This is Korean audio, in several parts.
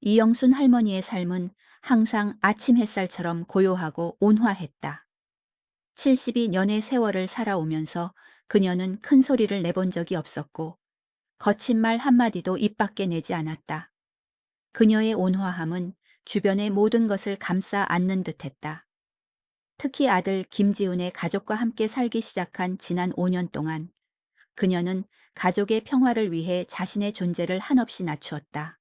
이영순 할머니의 삶은 항상 아침 햇살처럼 고요하고 온화했다. 72년의 세월을 살아오면서 그녀는 큰 소리를 내본 적이 없었고 거친 말 한마디도 입 밖에 내지 않았다. 그녀의 온화함은 주변의 모든 것을 감싸 안는 듯했다. 특히 아들 김지훈의 가족과 함께 살기 시작한 지난 5년 동안 그녀는 가족의 평화를 위해 자신의 존재를 한없이 낮추었다.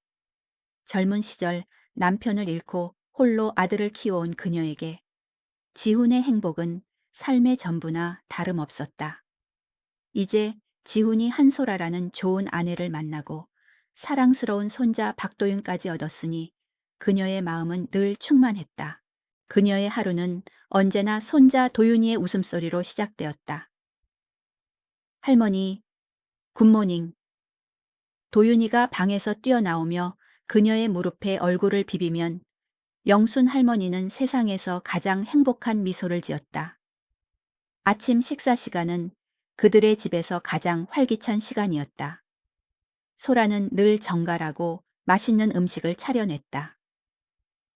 젊은 시절 남편을 잃고 홀로 아들을 키워온 그녀에게 지훈의 행복은 삶의 전부나 다름없었다. 이제 지훈이 한소라라는 좋은 아내를 만나고 사랑스러운 손자 박도윤까지 얻었으니 그녀의 마음은 늘 충만했다. 그녀의 하루는 언제나 손자 도윤이의 웃음소리로 시작되었다. 할머니, 굿모닝. 도윤이가 방에서 뛰어나오며 그녀의 무릎에 얼굴을 비비면 영순 할머니는 세상에서 가장 행복한 미소를 지었다. 아침 식사 시간은 그들의 집에서 가장 활기찬 시간이었다. 소라는 늘 정갈하고 맛있는 음식을 차려냈다.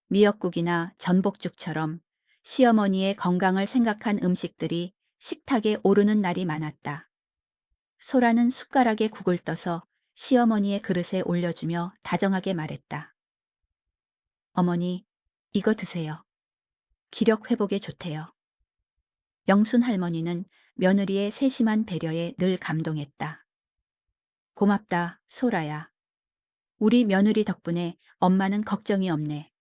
미역국이나 전복죽처럼 시어머니의 건강을 생각한 음식들이 식탁에 오르는 날이 많았다. 소라는 숟가락에 국을 떠서 시어머니의 그릇에 올려주며 다정하게 말했다. 어머니, 이거 드세요. 기력 회복에 좋대요. 영순 할머니는 며느리의 세심한 배려에 늘 감동했다. 고맙다, 소라야. 우리 며느리 덕분에 엄마는 걱정이 없네.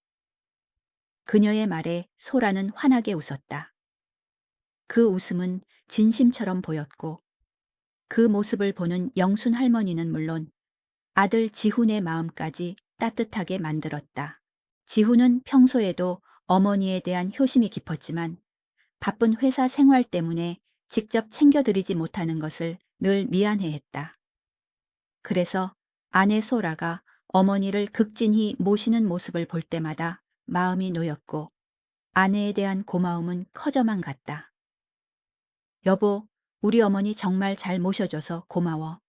그녀의 말에 소라는 환하게 웃었다. 그 웃음은 진심처럼 보였고 그 모습을 보는 영순 할머니는 물론 아들 지훈의 마음까지 따뜻하게 만들었다. 지훈은 평소에도 어머니에 대한 효심이 깊었지만 바쁜 회사 생활 때문에 직접 챙겨드리지 못하는 것을 늘 미안해했다. 그래서 아내 소라가 어머니를 극진히 모시는 모습을 볼 때마다 마음이 놓였고 아내에 대한 고마움은 커져만 갔다. 여보, 우리 어머니 정말 잘 모셔줘서 고마워.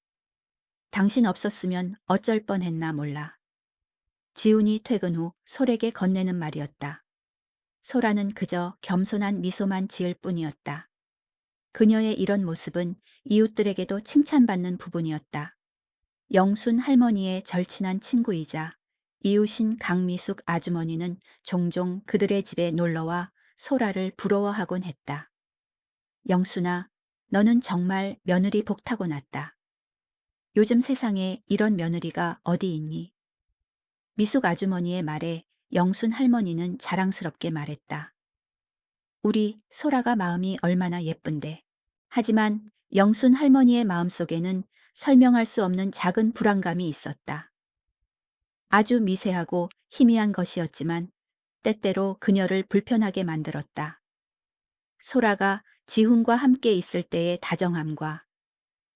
당신 없었으면 어쩔 뻔했나 몰라. 지훈이 퇴근 후 솔에게 건네는 말이었다. 소라는 그저 겸손한 미소만 지을 뿐이었다. 그녀의 이런 모습은 이웃들에게도 칭찬받는 부분이었다. 영순 할머니의 절친한 친구이자 이웃인 강미숙 아주머니는 종종 그들의 집에 놀러와 소라를 부러워하곤 했다. 영순아, 너는 정말 며느리 복 타고났다. 요즘 세상에 이런 며느리가 어디 있니? 미숙 아주머니의 말에 영순 할머니는 자랑스럽게 말했다. 우리 소라가 마음이 얼마나 예쁜데. 하지만 영순 할머니의 마음속에는 설명할 수 없는 작은 불안감이 있었다. 아주 미세하고 희미한 것이었지만 때때로 그녀를 불편하게 만들었다. 소라가 지훈과 함께 있을 때의 다정함과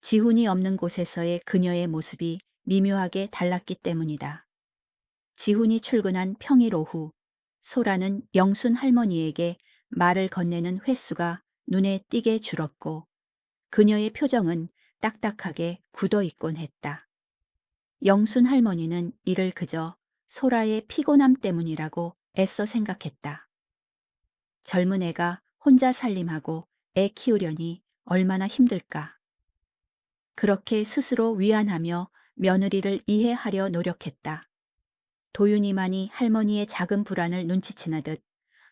지훈이 없는 곳에서의 그녀의 모습이 미묘하게 달랐기 때문이다. 지훈이 출근한 평일 오후, 소라는 영순 할머니에게 말을 건네는 횟수가 눈에 띄게 줄었고 그녀의 표정은 딱딱하게 굳어 있곤 했다. 영순 할머니는 이를 그저 소라의 피곤함 때문이라고 애써 생각했다. 젊은 애가 혼자 살림하고 애 키우려니 얼마나 힘들까. 그렇게 스스로 위안하며 며느리를 이해하려 노력했다. 도윤이만이 할머니의 작은 불안을 눈치채는 듯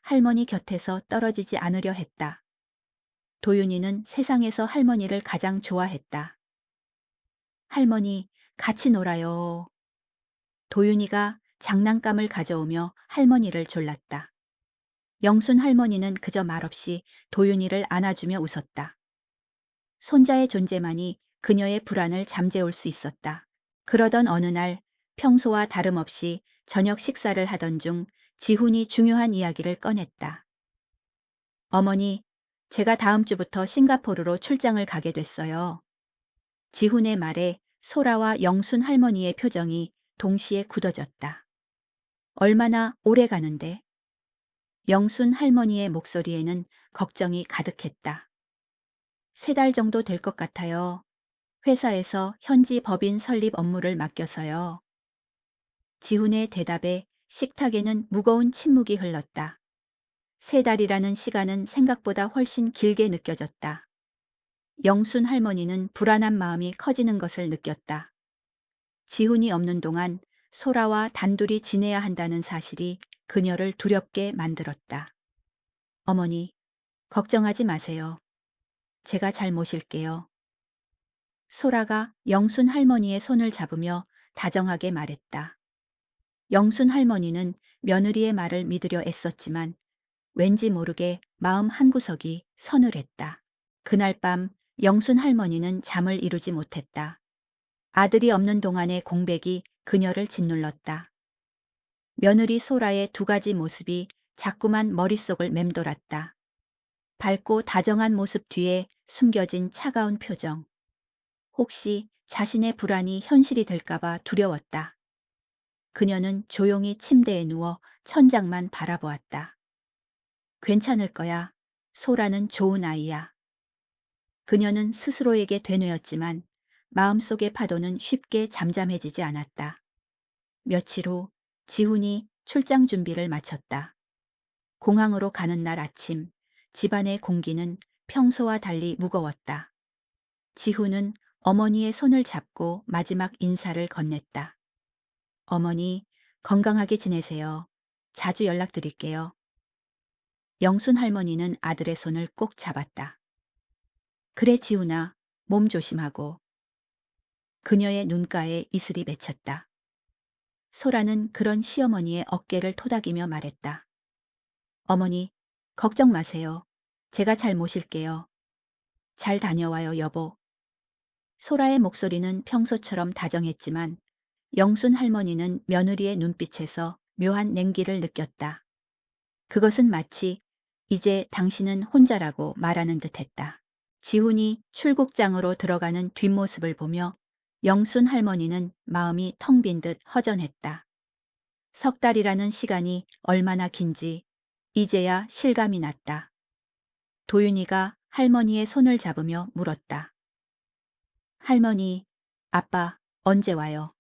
할머니 곁에서 떨어지지 않으려 했다. 도윤이는 세상에서 할머니를 가장 좋아했다. 할머니, 같이 놀아요. 도윤이가 장난감을 가져오며 할머니를 졸랐다. 영순 할머니는 그저 말없이 도윤이를 안아주며 웃었다. 손자의 존재만이 그녀의 불안을 잠재울 수 있었다. 그러던 어느 날 평소와 다름없이 저녁 식사를 하던 중 지훈이 중요한 이야기를 꺼냈다. 어머니, 제가 다음 주부터 싱가포르로 출장을 가게 됐어요. 지훈의 말에 소라와 영순 할머니의 표정이 동시에 굳어졌다. 얼마나 오래 가는데? 영순 할머니의 목소리에는 걱정이 가득했다. 3달 정도 될 것 같아요. 회사에서 현지 법인 설립 업무를 맡겨서요. 지훈의 대답에 식탁에는 무거운 침묵이 흘렀다. 3달이라는 시간은 생각보다 훨씬 길게 느껴졌다. 영순 할머니는 불안한 마음이 커지는 것을 느꼈다. 지훈이 없는 동안 소라와 단둘이 지내야 한다는 사실이 그녀를 두렵게 만들었다. 어머니, 걱정하지 마세요. 제가 잘 모실게요. 소라가 영순 할머니의 손을 잡으며 다정하게 말했다. 영순 할머니는 며느리의 말을 믿으려 애썼지만 왠지 모르게 마음 한구석이 서늘했다. 그날 밤 영순 할머니는 잠을 이루지 못했다. 아들이 없는 동안의 공백이 그녀를 짓눌렀다. 며느리 소라의 2가지 모습이 자꾸만 머릿속을 맴돌았다. 밝고 다정한 모습 뒤에 숨겨진 차가운 표정. 혹시 자신의 불안이 현실이 될까봐 두려웠다. 그녀는 조용히 침대에 누워 천장만 바라보았다. 괜찮을 거야. 소라는 좋은 아이야. 그녀는 스스로에게 되뇌었지만 마음속의 파도는 쉽게 잠잠해지지 않았다. 며칠 후 지훈이 출장 준비를 마쳤다. 공항으로 가는 날 아침, 집안의 공기는 평소와 달리 무거웠다. 지훈은 어머니의 손을 잡고 마지막 인사를 건넸다. 어머니, 건강하게 지내세요. 자주 연락드릴게요. 영순 할머니는 아들의 손을 꼭 잡았다. 그래 지훈아, 몸 조심하고. 그녀의 눈가에 이슬이 맺혔다. 소라는 그런 시어머니의 어깨를 토닥이며 말했다. 어머니, 걱정 마세요. 제가 잘 모실게요. 잘 다녀와요, 여보. 소라의 목소리는 평소처럼 다정했지만 영순 할머니는 며느리의 눈빛에서 묘한 냉기를 느꼈다. 그것은 마치 이제 당신은 혼자라고 말하는 듯했다. 지훈이 출국장으로 들어가는 뒷모습을 보며 영순 할머니는 마음이 텅 빈 듯 허전했다. 3달이라는 시간이 얼마나 긴지 이제야 실감이 났다. 도윤이가 할머니의 손을 잡으며 물었다. 할머니, 아빠, 언제 와요?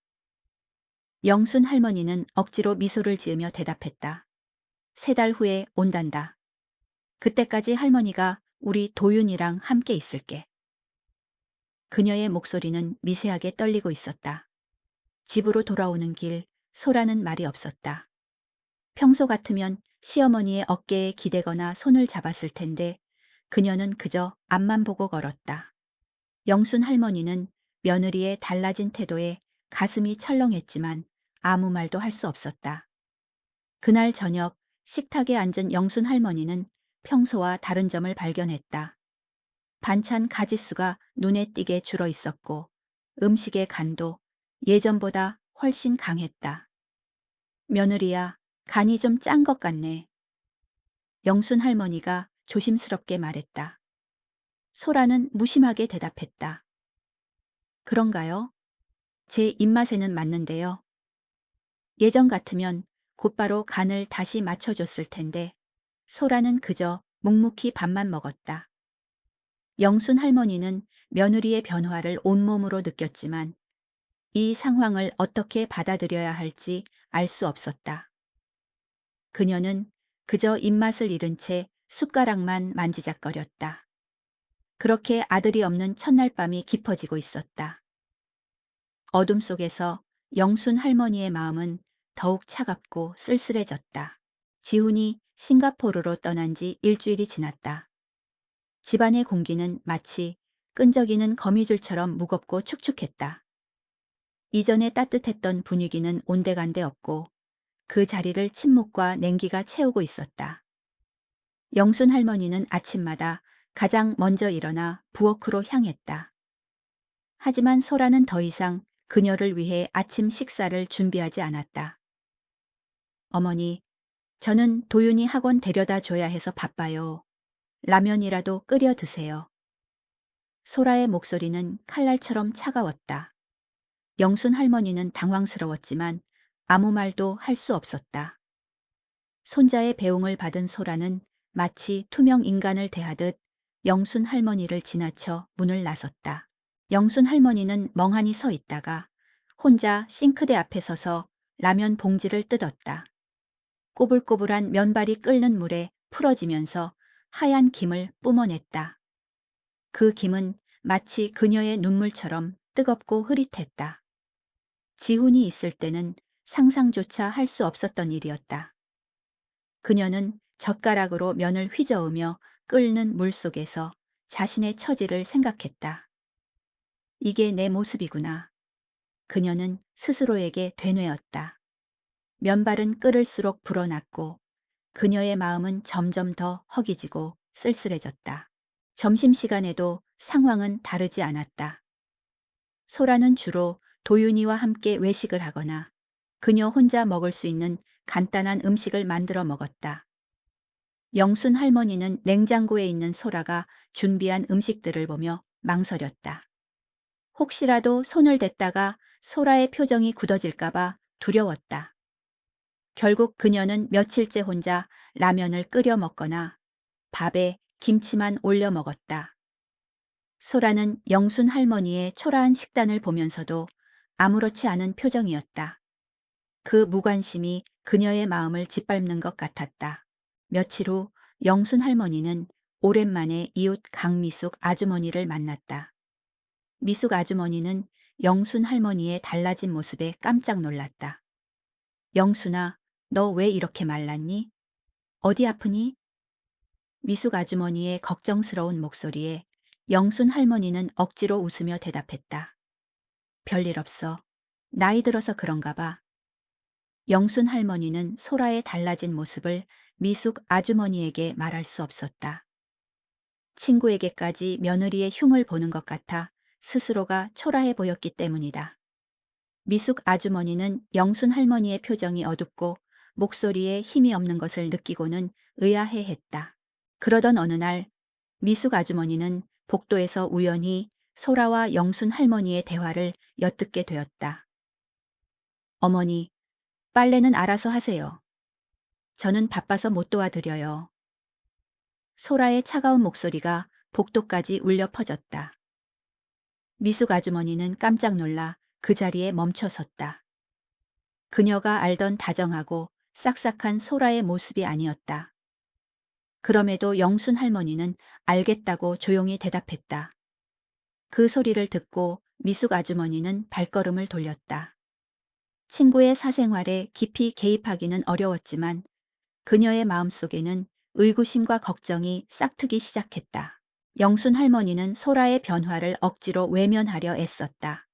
영순 할머니는 억지로 미소를 지으며 대답했다. 3달 후에 온단다. 그때까지 할머니가 우리 도윤이랑 함께 있을게. 그녀의 목소리는 미세하게 떨리고 있었다. 집으로 돌아오는 길, 소라는 말이 없었다. 평소 같으면 시어머니의 어깨에 기대거나 손을 잡았을 텐데 그녀는 그저 앞만 보고 걸었다. 영순 할머니는 며느리의 달라진 태도에 가슴이 철렁했지만 아무 말도 할 수 없었다. 그날 저녁 식탁에 앉은 영순 할머니는 평소와 다른 점을 발견했다. 반찬 가짓수가 눈에 띄게 줄어 있었고 음식의 간도 예전보다 훨씬 강했다. 며느리야, 간이 좀 짠 것 같네. 영순 할머니가 조심스럽게 말했다. 소라는 무심하게 대답했다. 그런가요? 제 입맛에는 맞는데요. 예전 같으면 곧바로 간을 다시 맞춰줬을 텐데 소라는 그저 묵묵히 밥만 먹었다. 영순 할머니는 며느리의 변화를 온몸으로 느꼈지만 이 상황을 어떻게 받아들여야 할지 알 수 없었다. 그녀는 그저 입맛을 잃은 채 숟가락만 만지작거렸다. 그렇게 아들이 없는 첫날 밤이 깊어지고 있었다. 어둠 속에서 영순 할머니의 마음은 더욱 차갑고 쓸쓸해졌다. 지훈이 싱가포르로 떠난 지 일주일이 지났다. 집안의 공기는 마치 끈적이는 거미줄처럼 무겁고 축축했다. 이전에 따뜻했던 분위기는 온데간데 없고 그 자리를 침묵과 냉기가 채우고 있었다. 영순 할머니는 아침마다 가장 먼저 일어나 부엌으로 향했다. 하지만 소라는 더 이상 그녀를 위해 아침 식사를 준비하지 않았다. 어머니, 저는 도윤이 학원 데려다 줘야 해서 바빠요. 라면이라도 끓여 드세요. 소라의 목소리는 칼날처럼 차가웠다. 영순 할머니는 당황스러웠지만 아무 말도 할 수 없었다. 손자의 배웅을 받은 소라는 마치 투명 인간을 대하듯 영순 할머니를 지나쳐 문을 나섰다. 영순 할머니는 멍하니 서 있다가 혼자 싱크대 앞에 서서 라면 봉지를 뜯었다. 꼬불꼬불한 면발이 끓는 물에 풀어지면서 하얀 김을 뿜어냈다. 그 김은 마치 그녀의 눈물처럼 뜨겁고 흐릿했다. 지훈이 있을 때는 상상조차 할 수 없었던 일이었다. 그녀는 젓가락으로 면을 휘저으며 끓는 물 속에서 자신의 처지를 생각했다. 이게 내 모습이구나. 그녀는 스스로에게 되뇌었다. 면발은 끓을수록 불어났고 그녀의 마음은 점점 더 허기지고 쓸쓸해졌다. 점심시간에도 상황은 다르지 않았다. 소라는 주로 도윤이와 함께 외식을 하거나 그녀 혼자 먹을 수 있는 간단한 음식을 만들어 먹었다. 영순 할머니는 냉장고에 있는 소라가 준비한 음식들을 보며 망설였다. 혹시라도 손을 댔다가 소라의 표정이 굳어질까봐 두려웠다. 결국 그녀는 며칠째 혼자 라면을 끓여 먹거나 밥에 김치만 올려 먹었다. 소라는 영순 할머니의 초라한 식단을 보면서도 아무렇지 않은 표정이었다. 그 무관심이 그녀의 마음을 짓밟는 것 같았다. 며칠 후 영순 할머니는 오랜만에 이웃 강미숙 아주머니를 만났다. 미숙 아주머니는 영순 할머니의 달라진 모습에 깜짝 놀랐다. 영순아, 너 왜 이렇게 말랐니? 어디 아프니? 미숙 아주머니의 걱정스러운 목소리에 영순 할머니는 억지로 웃으며 대답했다. 별일 없어. 나이 들어서 그런가 봐. 영순 할머니는 소라의 달라진 모습을 미숙 아주머니에게 말할 수 없었다. 친구에게까지 며느리의 흉을 보는 것 같아 스스로가 초라해 보였기 때문이다. 미숙 아주머니는 영순 할머니의 표정이 어둡고 목소리에 힘이 없는 것을 느끼고는 의아해했다. 그러던 어느 날 미숙 아주머니는 복도에서 우연히 소라와 영순 할머니의 대화를 엿듣게 되었다. 어머니, 빨래는 알아서 하세요. 저는 바빠서 못 도와드려요. 소라의 차가운 목소리가 복도까지 울려 퍼졌다. 미숙 아주머니는 깜짝 놀라 그 자리에 멈춰 섰다. 그녀가 알던 다정하고 싹싹한 소라의 모습이 아니었다. 그럼에도 영순 할머니는 알겠다고 조용히 대답했다. 그 소리를 듣고 미숙 아주머니는 발걸음을 돌렸다. 친구의 사생활에 깊이 개입하기는 어려웠지만 그녀의 마음속에는 의구심과 걱정이 싹트기 시작했다. 영순 할머니는 소라의 변화를 억지로 외면하려 애썼다.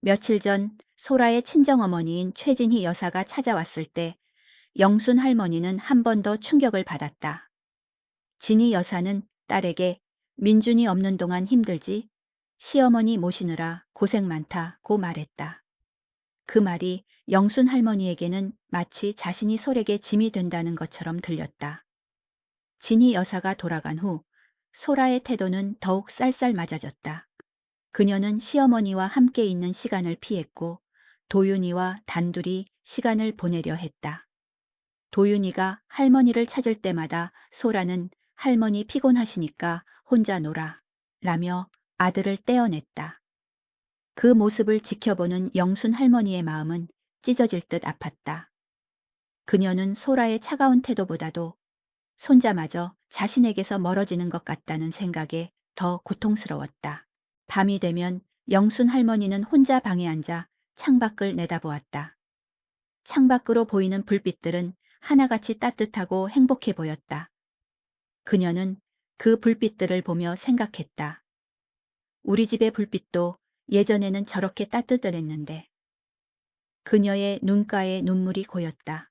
며칠 전 소라의 친정어머니인 최진희 여사가 찾아왔을 때 영순 할머니는 한 번 더 충격을 받았다. 진희 여사는 딸에게 민준이 없는 동안 힘들지? 시어머니 모시느라 고생 많다고 말했다. 그 말이 영순 할머니에게는 마치 자신이 솔에게 짐이 된다는 것처럼 들렸다. 진희 여사가 돌아간 후 소라의 태도는 더욱 쌀쌀맞아졌다. 그녀는 시어머니와 함께 있는 시간을 피했고 도윤이와 단둘이 시간을 보내려 했다. 도윤이가 할머니를 찾을 때마다 소라는 할머니 피곤하시니까 혼자 놀아 라며 아들을 떼어냈다. 그 모습을 지켜보는 영순 할머니의 마음은 찢어질 듯 아팠다. 그녀는 소라의 차가운 태도보다도 손자마저 자신에게서 멀어지는 것 같다는 생각에 더 고통스러웠다. 밤이 되면 영순 할머니는 혼자 방에 앉아 창밖을 내다보았다. 창밖으로 보이는 불빛들은 하나같이 따뜻하고 행복해 보였다. 그녀는 그 불빛들을 보며 생각했다. 우리 집의 불빛도 예전에는 저렇게 따뜻했는데. 그녀의 눈가에 눈물이 고였다.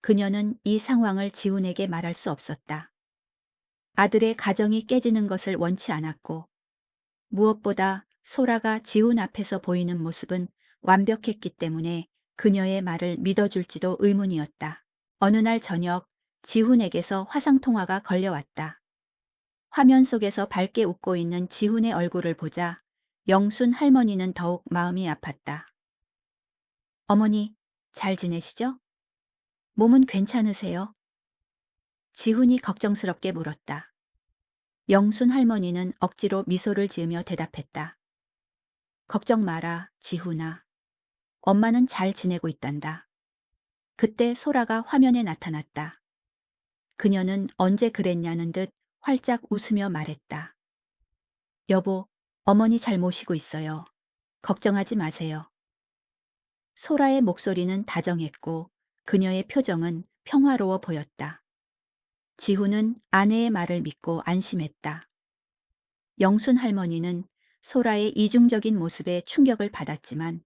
그녀는 이 상황을 지훈에게 말할 수 없었다. 아들의 가정이 깨지는 것을 원치 않았고 무엇보다 소라가 지훈 앞에서 보이는 모습은 완벽했기 때문에 그녀의 말을 믿어줄지도 의문이었다. 어느 날 저녁 지훈에게서 화상통화가 걸려왔다. 화면 속에서 밝게 웃고 있는 지훈의 얼굴을 보자 영순 할머니는 더욱 마음이 아팠다. 어머니, 잘 지내시죠? 몸은 괜찮으세요? 지훈이 걱정스럽게 물었다. 영순 할머니는 억지로 미소를 지으며 대답했다. 걱정 마라, 지훈아. 엄마는 잘 지내고 있단다. 그때 소라가 화면에 나타났다. 그녀는 언제 그랬냐는 듯 활짝 웃으며 말했다. 여보, 어머니 잘 모시고 있어요. 걱정하지 마세요. 소라의 목소리는 다정했고 그녀의 표정은 평화로워 보였다. 지훈은 아내의 말을 믿고 안심했다. 영순 할머니는 소라의 이중적인 모습에 충격을 받았지만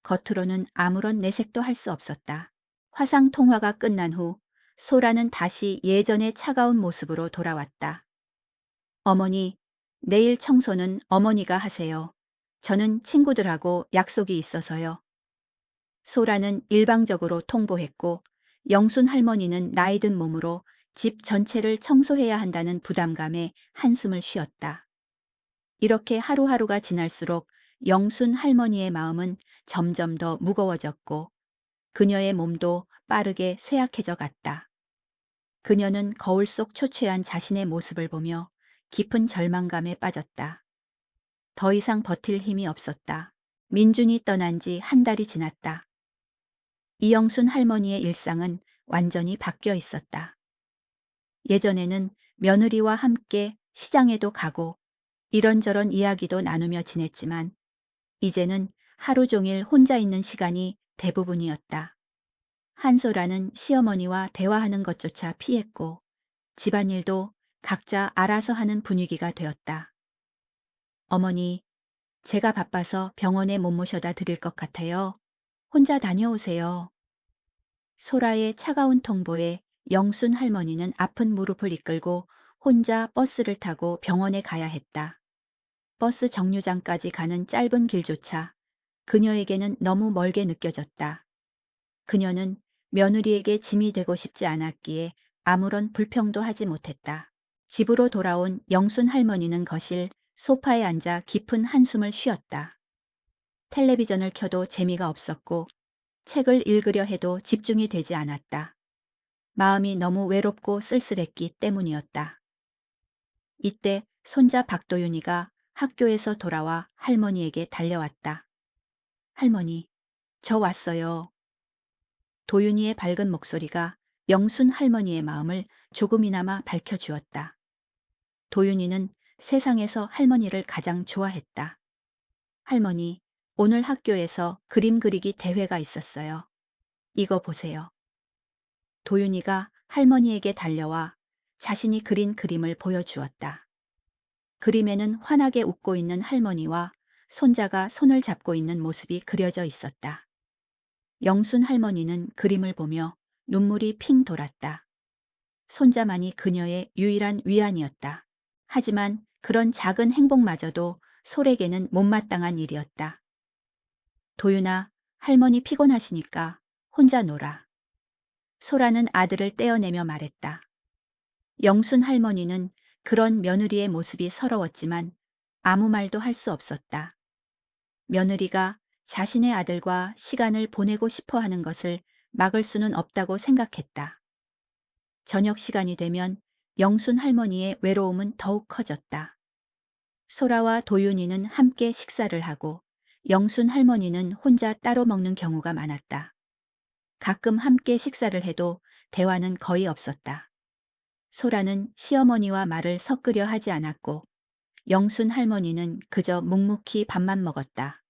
겉으로는 아무런 내색도 할 수 없었다. 화상 통화가 끝난 후 소라는 다시 예전의 차가운 모습으로 돌아왔다. 어머니, 내일 청소는 어머니가 하세요. 저는 친구들하고 약속이 있어서요. 소라는 일방적으로 통보했고 영순 할머니는 나이 든 몸으로 집 전체를 청소해야 한다는 부담감에 한숨을 쉬었다. 이렇게 하루하루가 지날수록 영순 할머니의 마음은 점점 더 무거워졌고 그녀의 몸도 빠르게 쇠약해져 갔다. 그녀는 거울 속 초췌한 자신의 모습을 보며 깊은 절망감에 빠졌다. 더 이상 버틸 힘이 없었다. 민준이 떠난 지 한 달이 지났다. 이영순 할머니의 일상은 완전히 바뀌어 있었다. 예전에는 며느리와 함께 시장에도 가고 이런저런 이야기도 나누며 지냈지만 이제는 하루 종일 혼자 있는 시간이 대부분이었다. 한소라는 시어머니와 대화하는 것조차 피했고 집안일도 각자 알아서 하는 분위기가 되었다. 어머니, 제가 바빠서 병원에 못 모셔다 드릴 것 같아요. 혼자 다녀오세요. 소라의 차가운 통보에 영순 할머니는 아픈 무릎을 이끌고 혼자 버스를 타고 병원에 가야 했다. 버스 정류장까지 가는 짧은 길조차 그녀에게는 너무 멀게 느껴졌다. 그녀는 며느리에게 짐이 되고 싶지 않았기에 아무런 불평도 하지 못했다. 집으로 돌아온 영순 할머니는 거실 소파에 앉아 깊은 한숨을 쉬었다. 텔레비전을 켜도 재미가 없었고 책을 읽으려 해도 집중이 되지 않았다. 마음이 너무 외롭고 쓸쓸했기 때문이었다. 이때 손자 박도윤이가 학교에서 돌아와 할머니에게 달려왔다. 할머니, 저 왔어요. 도윤이의 밝은 목소리가 영순 할머니의 마음을 조금이나마 밝혀주었다. 도윤이는 세상에서 할머니를 가장 좋아했다. 할머니, 오늘 학교에서 그림 그리기 대회가 있었어요. 이거 보세요. 도윤이가 할머니에게 달려와 자신이 그린 그림을 보여주었다. 그림에는 환하게 웃고 있는 할머니와 손자가 손을 잡고 있는 모습이 그려져 있었다. 영순 할머니는 그림을 보며 눈물이 핑 돌았다. 손자만이 그녀의 유일한 위안이었다. 하지만 그런 작은 행복마저도 솔에게는 못마땅한 일이었다. 도윤아, 할머니 피곤하시니까 혼자 놀아. 소라는 아들을 떼어내며 말했다. 영순 할머니는 그런 며느리의 모습이 서러웠지만 아무 말도 할 수 없었다. 며느리가 자신의 아들과 시간을 보내고 싶어 하는 것을 막을 수는 없다고 생각했다. 저녁 시간이 되면 영순 할머니의 외로움은 더욱 커졌다. 소라와 도윤이는 함께 식사를 하고 영순 할머니는 혼자 따로 먹는 경우가 많았다. 가끔 함께 식사를 해도 대화는 거의 없었다. 소라는 시어머니와 말을 섞으려 하지 않았고 영순 할머니는 그저 묵묵히 밥만 먹었다.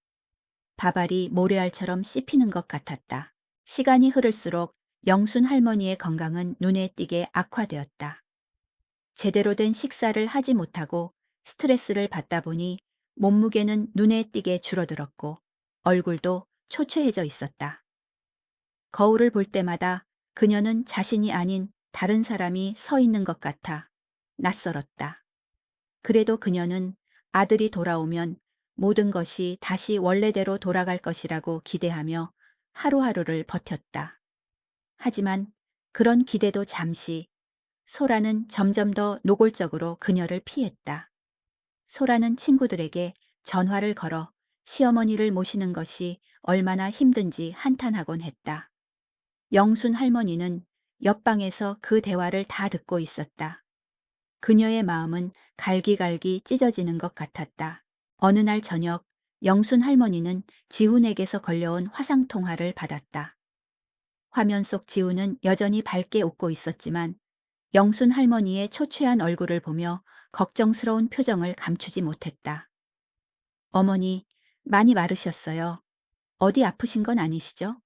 밥알이 모래알처럼 씹히는 것 같았다. 시간이 흐를수록 영순 할머니의 건강은 눈에 띄게 악화되었다. 제대로 된 식사를 하지 못하고 스트레스를 받다 보니 몸무게는 눈에 띄게 줄어들었고 얼굴도 초췌해져 있었다. 거울을 볼 때마다 그녀는 자신이 아닌 다른 사람이 서 있는 것 같아 낯설었다. 그래도 그녀는 아들이 돌아오면 모든 것이 다시 원래대로 돌아갈 것이라고 기대하며 하루하루를 버텼다. 하지만 그런 기대도 잠시, 소라는 점점 더 노골적으로 그녀를 피했다. 소라는 친구들에게 전화를 걸어 시어머니를 모시는 것이 얼마나 힘든지 한탄하곤 했다. 영순 할머니는 옆방에서 그 대화를 다 듣고 있었다. 그녀의 마음은 갈기갈기 찢어지는 것 같았다. 어느 날 저녁 영순 할머니는 지훈에게서 걸려온 화상 통화를 받았다. 화면 속 지훈은 여전히 밝게 웃고 있었지만 영순 할머니의 초췌한 얼굴을 보며 걱정스러운 표정을 감추지 못했다. 어머니, 많이 마르셨어요. 어디 아프신 건 아니시죠?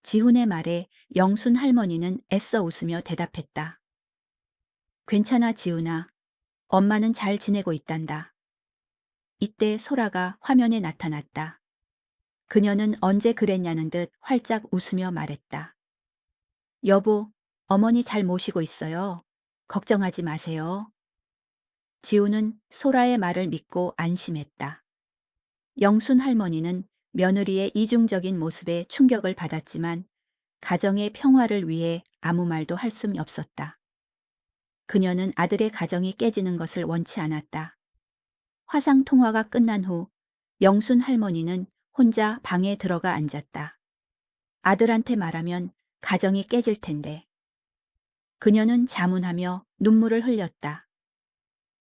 지훈의 말에 영순 할머니는 애써 웃으며 대답했다. 괜찮아, 지훈아. 엄마는 잘 지내고 있단다. 이때 소라가 화면에 나타났다. 그녀는 언제 그랬냐는 듯 활짝 웃으며 말했다. 여보, 어머니 잘 모시고 있어요. 걱정하지 마세요. 지우는 소라의 말을 믿고 안심했다. 영순 할머니는 며느리의 이중적인 모습에 충격을 받았지만 가정의 평화를 위해 아무 말도 할 수는 없었다. 그녀는 아들의 가정이 깨지는 것을 원치 않았다. 화상 통화가 끝난 후 영순 할머니는 혼자 방에 들어가 앉았다. 아들한테 말하면 가정이 깨질 텐데. 그녀는 자문하며 눈물을 흘렸다.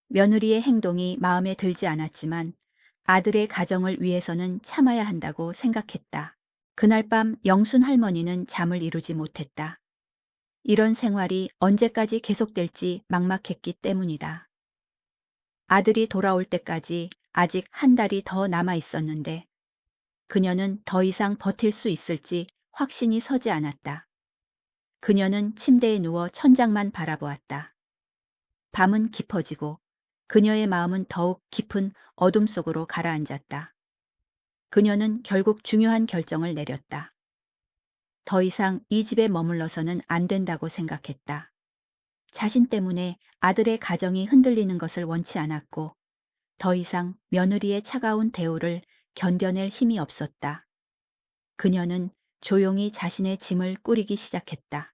며느리의 행동이 마음에 들지 않았지만 아들의 가정을 위해서는 참아야 한다고 생각했다. 그날 밤 영순 할머니는 잠을 이루지 못했다. 이런 생활이 언제까지 계속될지 막막했기 때문이다. 아들이 돌아올 때까지 아직 한 달이 더 남아 있었는데 그녀는 더 이상 버틸 수 있을지 확신이 서지 않았다. 그녀는 침대에 누워 천장만 바라보았다. 밤은 깊어지고 그녀의 마음은 더욱 깊은 어둠 속으로 가라앉았다. 그녀는 결국 중요한 결정을 내렸다. 더 이상 이 집에 머물러서는 안 된다고 생각했다. 자신 때문에 아들의 가정이 흔들리는 것을 원치 않았고 더 이상 며느리의 차가운 대우를 견뎌낼 힘이 없었다. 그녀는 조용히 자신의 짐을 꾸리기 시작했다.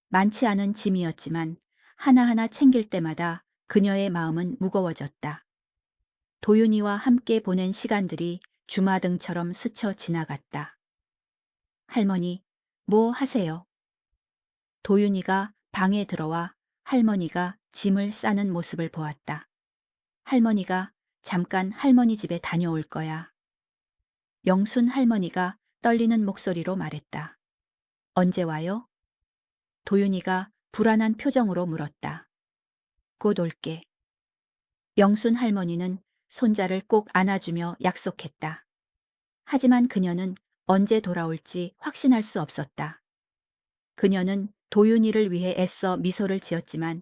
많지 않은 짐이었지만 하나하나 챙길 때마다 그녀의 마음은 무거워졌다. 도윤이와 함께 보낸 시간들이 주마등처럼 스쳐 지나갔다. 할머니, 뭐 하세요? 도윤이가 방에 들어와 할머니가 짐을 싸는 모습을 보았다. 할머니가 잠깐 할머니 집에 다녀올 거야. 영순 할머니가 떨리는 목소리로 말했다. 언제 와요? 도윤이가 불안한 표정으로 물었다. 곧 올게. 영순 할머니는 손자를 꼭 안아주며 약속했다. 하지만 그녀는 언제 돌아올지 확신할 수 없었다. 그녀는 도윤이를 위해 애써 미소를 지었지만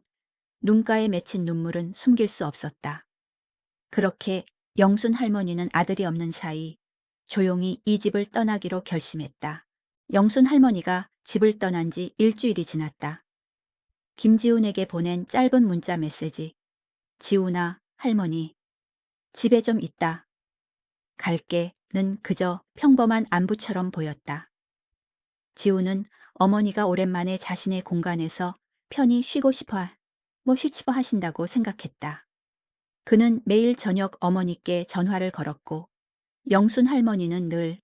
눈가에 맺힌 눈물은 숨길 수 없었다. 그렇게 영순 할머니는 아들이 없는 사이 조용히 이 집을 떠나기로 결심했다. 영순 할머니가 집을 떠난 지 일주일이 지났다. 김지훈에게 보낸 짧은 문자 메시지. 지훈아, 할머니. 집에 좀 있다. 갈게는 그저 평범한 안부처럼 보였다. 지훈은 어머니가 오랜만에 자신의 공간에서 편히 쉬고 싶어 하신다고 생각했다. 그는 매일 저녁 어머니께 전화를 걸었고 영순 할머니는 늘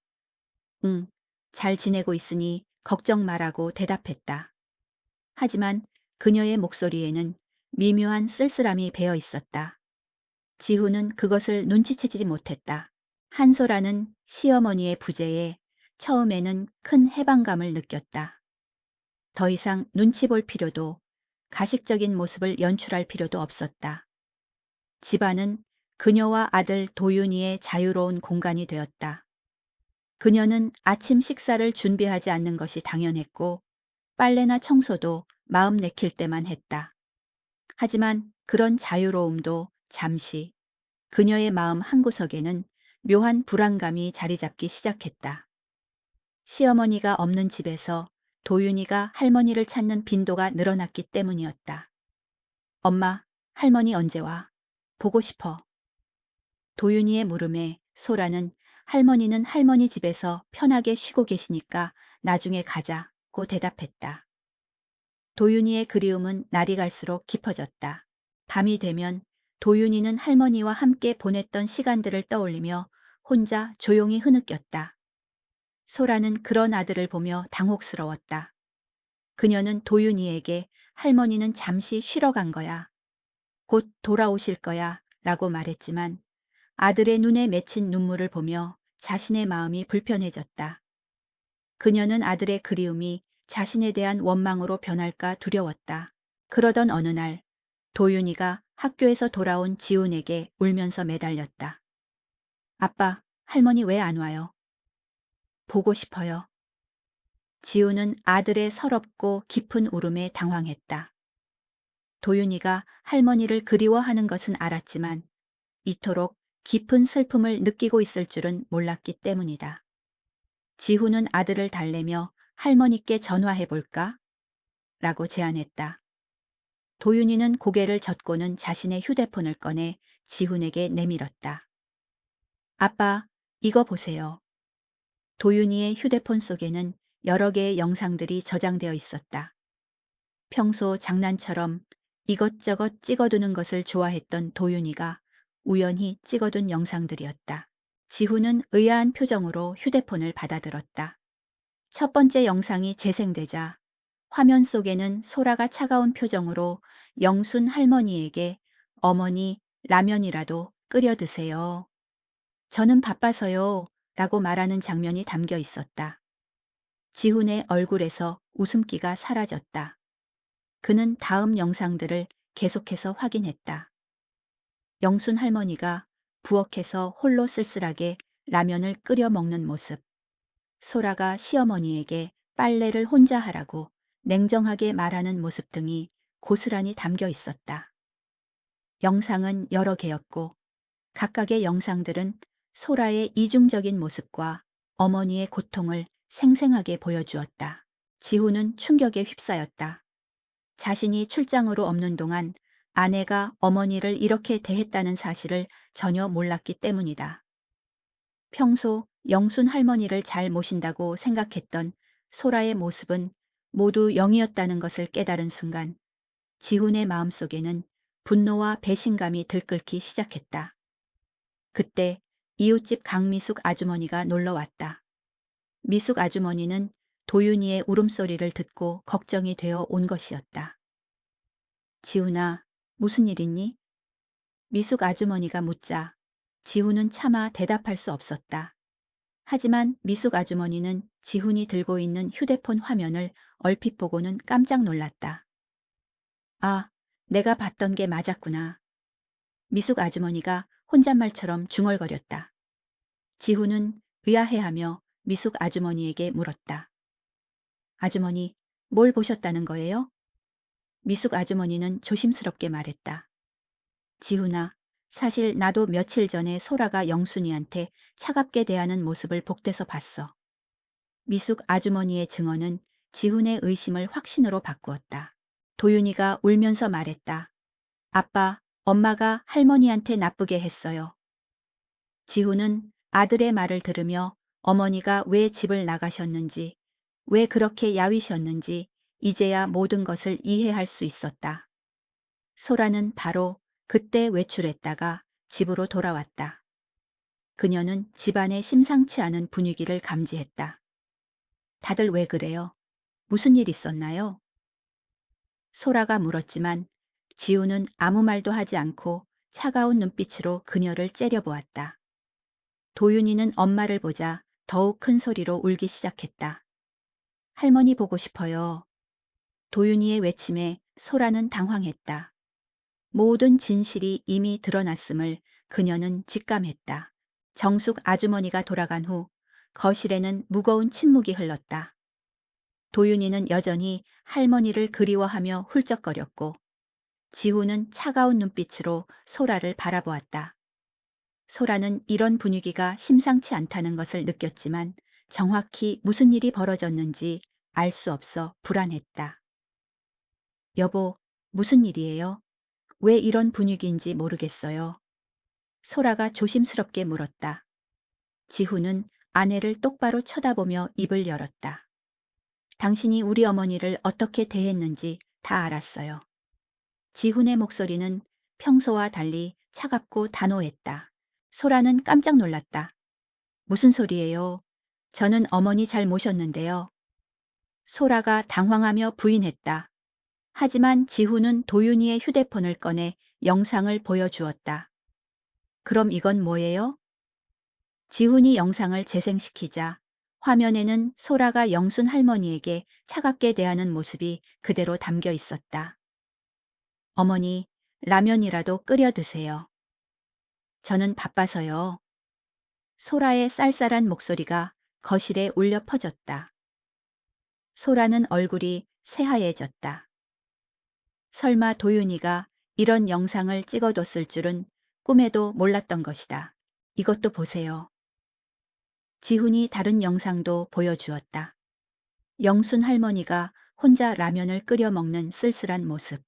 응, 잘 지내고 있으니 걱정 말라고 대답했다. 하지만 그녀의 목소리에는 미묘한 쓸쓸함이 배어 있었다. 지훈은 그것을 눈치채지 못했다. 한소라는 시어머니의 부재에 처음에는 큰 해방감을 느꼈다. 더 이상 눈치 볼 필요도 가식적인 모습을 연출할 필요도 없었다. 집안은 그녀와 아들 도윤이의 자유로운 공간이 되었다. 그녀는 아침 식사를 준비하지 않는 것이 당연했고 빨래나 청소도 마음 내킬 때만 했다. 하지만 그런 자유로움도 잠시 그녀의 마음 한구석에는 묘한 불안감이 자리 잡기 시작했다. 시어머니가 없는 집에서 도윤이가 할머니를 찾는 빈도가 늘어났기 때문이었다. 엄마, 할머니 언제 와? 보고 싶어. 도윤이의 물음에 소라는 할머니는 할머니 집에서 편하게 쉬고 계시니까 나중에 가자고 대답했다. 도윤이의 그리움은 날이 갈수록 깊어졌다. 밤이 되면 도윤이는 할머니와 함께 보냈던 시간들을 떠올리며 혼자 조용히 흐느꼈다. 소라는 그런 아들을 보며 당혹스러웠다. 그녀는 도윤이에게 할머니는 잠시 쉬러 간 거야. 곧 돌아오실 거야 라고 말했지만 아들의 눈에 맺힌 눈물을 보며 자신의 마음이 불편해졌다. 그녀는 아들의 그리움이 자신에 대한 원망으로 변할까 두려웠다. 그러던 어느 날 도윤이가 학교에서 돌아온 지훈에게 울면서 매달렸다. 아빠, 할머니 왜 안 와요? 보고 싶어요. 지훈은 아들의 서럽고 깊은 울음에 당황했다. 도윤이가 할머니를 그리워하는 것은 알았지만 이토록 깊은 슬픔을 느끼고 있을 줄은 몰랐기 때문이다. 지훈은 아들을 달래며 할머니께 전화해 볼까? 라고 제안했다. 도윤이는 고개를 젓고는 자신의 휴대폰을 꺼내 지훈에게 내밀었다. 아빠, 이거 보세요. 도윤이의 휴대폰 속에는 여러 개의 영상들이 저장되어 있었다. 평소 장난처럼 이것저것 찍어두는 것을 좋아했던 도윤이가 우연히 찍어둔 영상들이었다. 지훈은 의아한 표정으로 휴대폰을 받아들었다. 첫 번째 영상이 재생되자 화면 속에는 소라가 차가운 표정으로 영순 할머니에게 어머니 라면이라도 끓여 드세요. 저는 바빠서요. 라고 말하는 장면이 담겨 있었다. 지훈의 얼굴에서 웃음기가 사라졌다. 그는 다음 영상들을 계속해서 확인했다. 영순 할머니가 부엌에서 홀로 쓸쓸하게 라면을 끓여 먹는 모습. 소라가 시어머니에게 빨래를 혼자 하라고 냉정하게 말하는 모습 등이 고스란히 담겨 있었다. 영상은 여러 개였고 각각의 영상들은 소라의 이중적인 모습과 어머니의 고통을 생생하게 보여주었다. 지훈은 충격에 휩싸였다. 자신이 출장으로 없는 동안 아내가 어머니를 이렇게 대했다는 사실을 전혀 몰랐기 때문이다. 평소 영순 할머니를 잘 모신다고 생각했던 소라의 모습은 모두 0이었다는 것을 깨달은 순간 지훈의 마음속에는 분노와 배신감이 들끓기 시작했다. 그때 이웃집 강미숙 아주머니가 놀러왔다. 미숙 아주머니는 도윤이의 울음소리를 듣고 걱정이 되어 온 것이었다. 지훈아, 무슨 일 있니? 미숙 아주머니가 묻자 지훈은 차마 대답할 수 없었다. 하지만 미숙 아주머니는 지훈이 들고 있는 휴대폰 화면을 얼핏 보고는 깜짝 놀랐다. 아, 내가 봤던 게 맞았구나. 미숙 아주머니가 혼잣말처럼 중얼거렸다. 지훈은 의아해하며 미숙 아주머니에게 물었다. 아주머니, 뭘 보셨다는 거예요? 미숙 아주머니는 조심스럽게 말했다. 지훈아, 사실 나도 며칠 전에 소라가 영순이한테 차갑게 대하는 모습을 복돼서 봤어. 미숙 아주머니의 증언은 지훈의 의심을 확신으로 바꾸었다. 도윤이가 울면서 말했다. 아빠, 엄마가 할머니한테 나쁘게 했어요. 지훈은 아들의 말을 들으며 어머니가 왜 집을 나가셨는지, 왜 그렇게 야위셨는지 이제야 모든 것을 이해할 수 있었다. 소라는 바로 그때 외출했다가 집으로 돌아왔다. 그녀는 집안에 심상치 않은 분위기를 감지했다. 다들 왜 그래요? 무슨 일 있었나요? 소라가 물었지만 지우는 아무 말도 하지 않고 차가운 눈빛으로 그녀를 째려보았다. 도윤이는 엄마를 보자 더욱 큰 소리로 울기 시작했다. 할머니 보고 싶어요. 도윤이의 외침에 소라는 당황했다. 모든 진실이 이미 드러났음을 그녀는 직감했다. 정숙 아주머니가 돌아간 후 거실에는 무거운 침묵이 흘렀다. 도윤이는 여전히 할머니를 그리워하며 훌쩍거렸고 지훈은 차가운 눈빛으로 소라를 바라보았다. 소라는 이런 분위기가 심상치 않다는 것을 느꼈지만 정확히 무슨 일이 벌어졌는지 알 수 없어 불안했다. 여보, 무슨 일이에요? 왜 이런 분위기인지 모르겠어요. 소라가 조심스럽게 물었다. 지훈은 아내를 똑바로 쳐다보며 입을 열었다. 당신이 우리 어머니를 어떻게 대했는지 다 알았어요. 지훈의 목소리는 평소와 달리 차갑고 단호했다. 소라는 깜짝 놀랐다. 무슨 소리예요? 저는 어머니 잘 모셨는데요. 소라가 당황하며 부인했다. 하지만 지훈은 도윤이의 휴대폰을 꺼내 영상을 보여주었다. 그럼 이건 뭐예요? 지훈이 영상을 재생시키자 화면에는 소라가 영순 할머니에게 차갑게 대하는 모습이 그대로 담겨 있었다. 어머니, 라면이라도 끓여 드세요. 저는 바빠서요. 소라의 쌀쌀한 목소리가 거실에 울려 퍼졌다. 소라는 얼굴이 새하얘졌다. 설마 도윤이가 이런 영상을 찍어뒀을 줄은 꿈에도 몰랐던 것이다. 이것도 보세요. 지훈이 다른 영상도 보여주었다. 영순 할머니가 혼자 라면을 끓여 먹는 쓸쓸한 모습.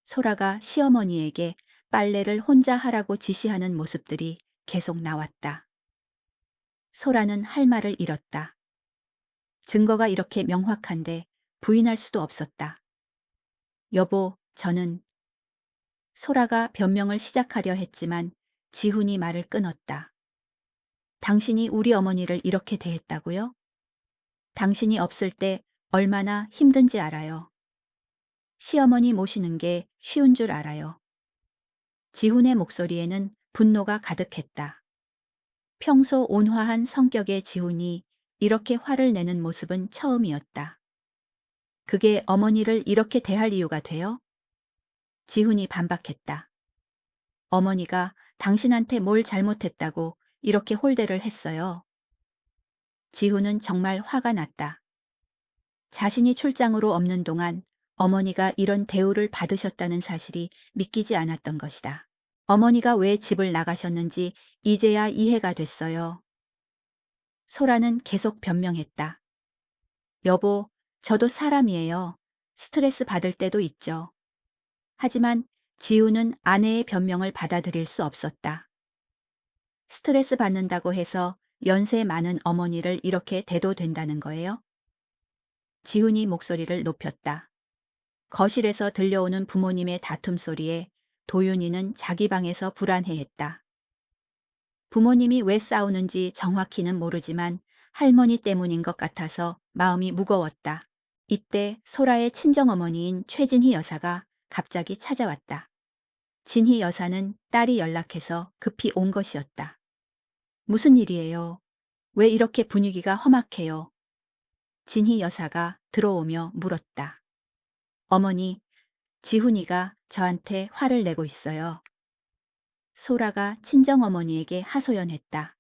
소라가 시어머니에게 빨래를 혼자 하라고 지시하는 모습들이 계속 나왔다. 소라는 할 말을 잃었다. 증거가 이렇게 명확한데 부인할 수도 없었다. 여보, 저는 소라가 변명을 시작하려 했지만 지훈이 말을 끊었다. 당신이 우리 어머니를 이렇게 대했다고요? 당신이 없을 때 얼마나 힘든지 알아요. 시어머니 모시는 게 쉬운 줄 알아요. 지훈의 목소리에는 분노가 가득했다. 평소 온화한 성격의 지훈이 이렇게 화를 내는 모습은 처음이었다. 그게 어머니를 이렇게 대할 이유가 돼요? 지훈이 반박했다. 어머니가 당신한테 뭘 잘못했다고 이렇게 홀대를 했어요. 지훈은 정말 화가 났다. 자신이 출장으로 없는 동안 어머니가 이런 대우를 받으셨다는 사실이 믿기지 않았던 것이다. 어머니가 왜 집을 나가셨는지 이제야 이해가 됐어요. 소라는 계속 변명했다. 여보, 저도 사람이에요. 스트레스 받을 때도 있죠. 하지만 지우는 아내의 변명을 받아들일 수 없었다. 스트레스 받는다고 해서 연세 많은 어머니를 이렇게 대도 된다는 거예요? 지훈이 목소리를 높였다. 거실에서 들려오는 부모님의 다툼 소리에 도윤이는 자기 방에서 불안해했다. 부모님이 왜 싸우는지 정확히는 모르지만 할머니 때문인 것 같아서 마음이 무거웠다. 이때 소라의 친정어머니인 최진희 여사가 갑자기 찾아왔다. 진희 여사는 딸이 연락해서 급히 온 것이었다. 무슨 일이에요? 왜 이렇게 분위기가 험악해요? 진희 여사가 들어오며 물었다. 어머니, 지훈이가 저한테 화를 내고 있어요. 소라가 친정어머니에게 하소연했다.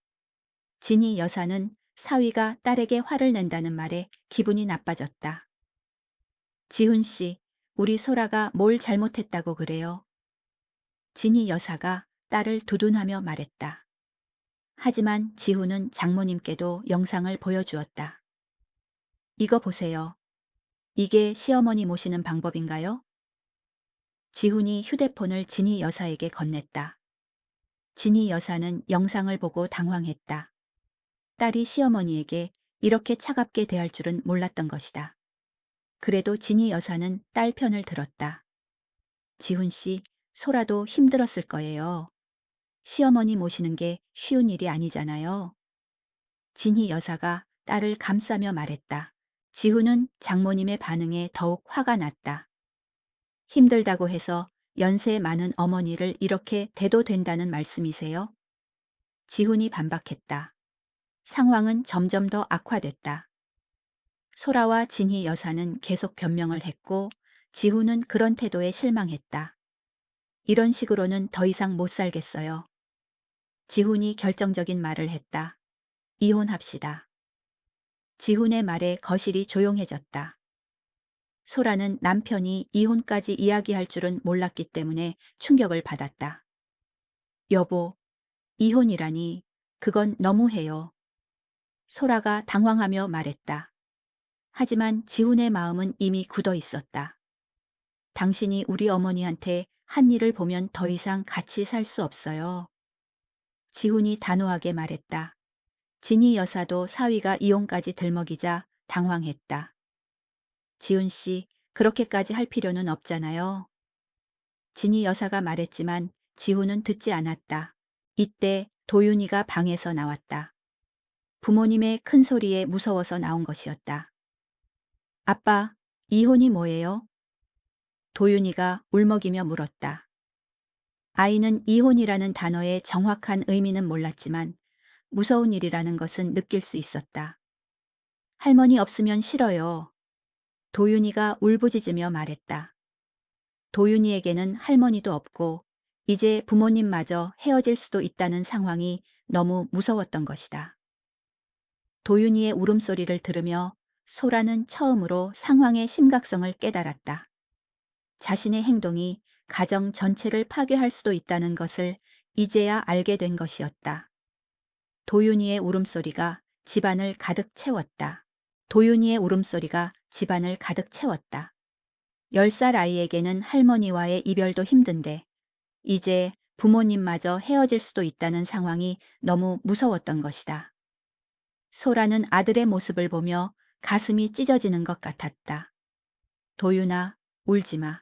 진희 여사는 사위가 딸에게 화를 낸다는 말에 기분이 나빠졌다. 지훈 씨, 우리 소라가 뭘 잘못했다고 그래요? 진희 여사가 딸을 두둔하며 말했다. 하지만 지훈은 장모님께도 영상을 보여주었다. 이거 보세요. 이게 시어머니 모시는 방법인가요? 지훈이 휴대폰을 진희 여사에게 건넸다. 진희 여사는 영상을 보고 당황했다. 딸이 시어머니에게 이렇게 차갑게 대할 줄은 몰랐던 것이다. 그래도 진희 여사는 딸 편을 들었다. 지훈 씨, 소라도 힘들었을 거예요. 시어머니 모시는 게 쉬운 일이 아니잖아요. 진희 여사가 딸을 감싸며 말했다. 지훈은 장모님의 반응에 더욱 화가 났다. 힘들다고 해서 연세 많은 어머니를 이렇게 대도 된다는 말씀이세요? 지훈이 반박했다. 상황은 점점 더 악화됐다. 소라와 진희 여사는 계속 변명을 했고 지훈은 그런 태도에 실망했다. 이런 식으로는 더 이상 못 살겠어요. 지훈이 결정적인 말을 했다. 이혼합시다. 지훈의 말에 거실이 조용해졌다. 소라는 남편이 이혼까지 이야기할 줄은 몰랐기 때문에 충격을 받았다. 여보, 이혼이라니, 그건 너무해요. 소라가 당황하며 말했다. 하지만 지훈의 마음은 이미 굳어 있었다. 당신이 우리 어머니한테 한 일을 보면 더 이상 같이 살 수 없어요. 지훈이 단호하게 말했다. 진희 여사도 사위가 이혼까지 들먹이자 당황했다. 지훈 씨, 그렇게까지 할 필요는 없잖아요. 진희 여사가 말했지만 지훈은 듣지 않았다. 이때 도윤이가 방에서 나왔다. 부모님의 큰 소리에 무서워서 나온 것이었다. 아빠, 이혼이 뭐예요? 도윤이가 울먹이며 물었다. 아이는 이혼이라는 단어의 정확한 의미는 몰랐지만 무서운 일이라는 것은 느낄 수 있었다. 할머니 없으면 싫어요. 도윤이가 울부짖으며 말했다. 도윤이에게는 할머니도 없고 이제 부모님마저 헤어질 수도 있다는 상황이 너무 무서웠던 것이다. 도윤이의 울음소리를 들으며 소라는 처음으로 상황의 심각성을 깨달았다. 자신의 행동이 가정 전체를 파괴할 수도 있다는 것을 이제야 알게 된 것이었다. 도윤이의 울음소리가 집안을 가득 채웠다. 도윤이의 울음소리가 집안을 가득 채웠다. 10살 아이에게는 할머니와의 이별도 힘든데 이제 부모님마저 헤어질 수도 있다는 상황이 너무 무서웠던 것이다. 소라는 아들의 모습을 보며 가슴이 찢어지는 것 같았다. 도윤아, 울지 마.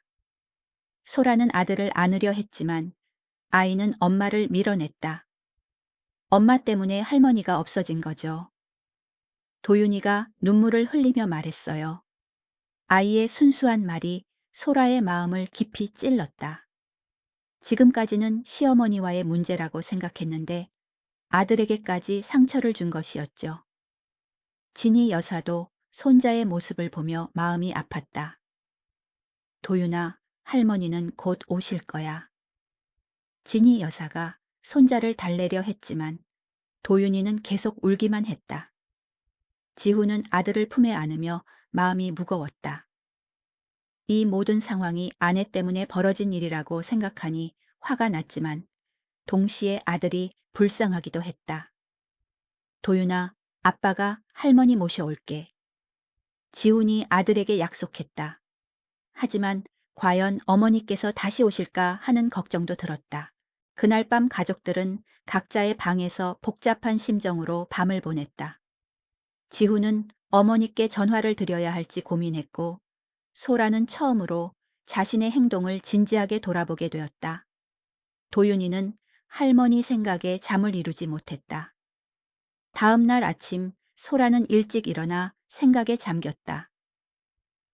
소라는 아들을 안으려 했지만 아이는 엄마를 밀어냈다. 엄마 때문에 할머니가 없어진 거죠. 도윤이가 눈물을 흘리며 말했어요. 아이의 순수한 말이 소라의 마음을 깊이 찔렀다. 지금까지는 시어머니와의 문제라고 생각했는데 아들에게까지 상처를 준 것이었죠. 진희 여사도 손자의 모습을 보며 마음이 아팠다. 도윤아, 할머니는 곧 오실 거야. 진희 여사가 손자를 달래려 했지만 도윤이는 계속 울기만 했다. 지훈은 아들을 품에 안으며 마음이 무거웠다. 이 모든 상황이 아내 때문에 벌어진 일이라고 생각하니 화가 났지만 동시에 아들이 불쌍하기도 했다. 도윤아, 아빠가 할머니 모셔올게. 지훈이 아들에게 약속했다. 하지만 과연 어머니께서 다시 오실까 하는 걱정도 들었다. 그날 밤 가족들은 각자의 방에서 복잡한 심정으로 밤을 보냈다. 지훈은 어머니께 전화를 드려야 할지 고민했고 소라는 처음으로 자신의 행동을 진지하게 돌아보게 되었다. 도윤이는 할머니 생각에 잠을 이루지 못했다. 다음 날 아침 소라는 일찍 일어나 생각에 잠겼다.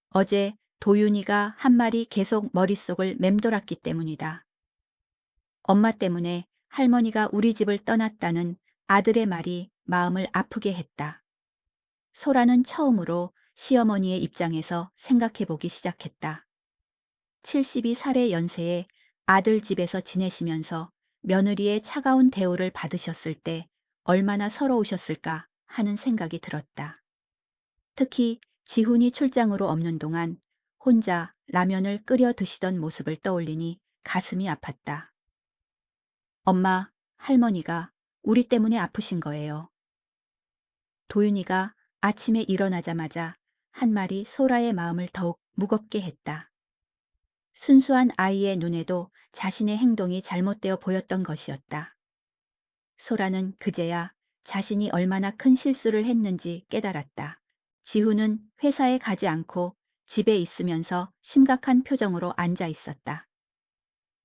어제 도윤이가 한 말이 계속 머릿속을 맴돌았기 때문이다. 엄마 때문에 할머니가 우리 집을 떠났다는 아들의 말이 마음을 아프게 했다. 소라는 처음으로 시어머니의 입장에서 생각해보기 시작했다. 72살의 연세에 아들 집에서 지내시면서 며느리의 차가운 대우를 받으셨을 때 얼마나 서러우셨을까 하는 생각이 들었다. 특히 지훈이 출장으로 없는 동안 혼자 라면을 끓여 드시던 모습을 떠올리니 가슴이 아팠다. 엄마, 할머니가 우리 때문에 아프신 거예요. 도윤이가 아침에 일어나자마자 한 말이 소라의 마음을 더욱 무겁게 했다. 순수한 아이의 눈에도 자신의 행동이 잘못되어 보였던 것이었다. 소라는 그제야 자신이 얼마나 큰 실수를 했는지 깨달았다. 지훈은 회사에 가지 않고 집에 있으면서 심각한 표정으로 앉아 있었다.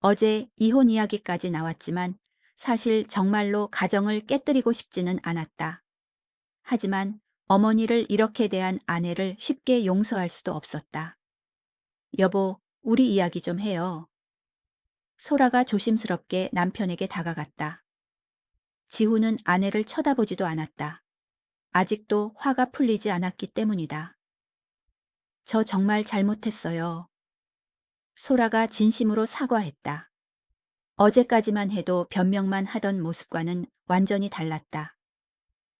어제 이혼 이야기까지 나왔지만 사실 정말로 가정을 깨뜨리고 싶지는 않았다. 하지만 어머니를 이렇게 대한 아내를 쉽게 용서할 수도 없었다. 여보, 우리 이야기 좀 해요. 소라가 조심스럽게 남편에게 다가갔다. 지훈은 아내를 쳐다보지도 않았다. 아직도 화가 풀리지 않았기 때문이다. 저 정말 잘못했어요. 소라가 진심으로 사과했다. 어제까지만 해도 변명만 하던 모습과는 완전히 달랐다.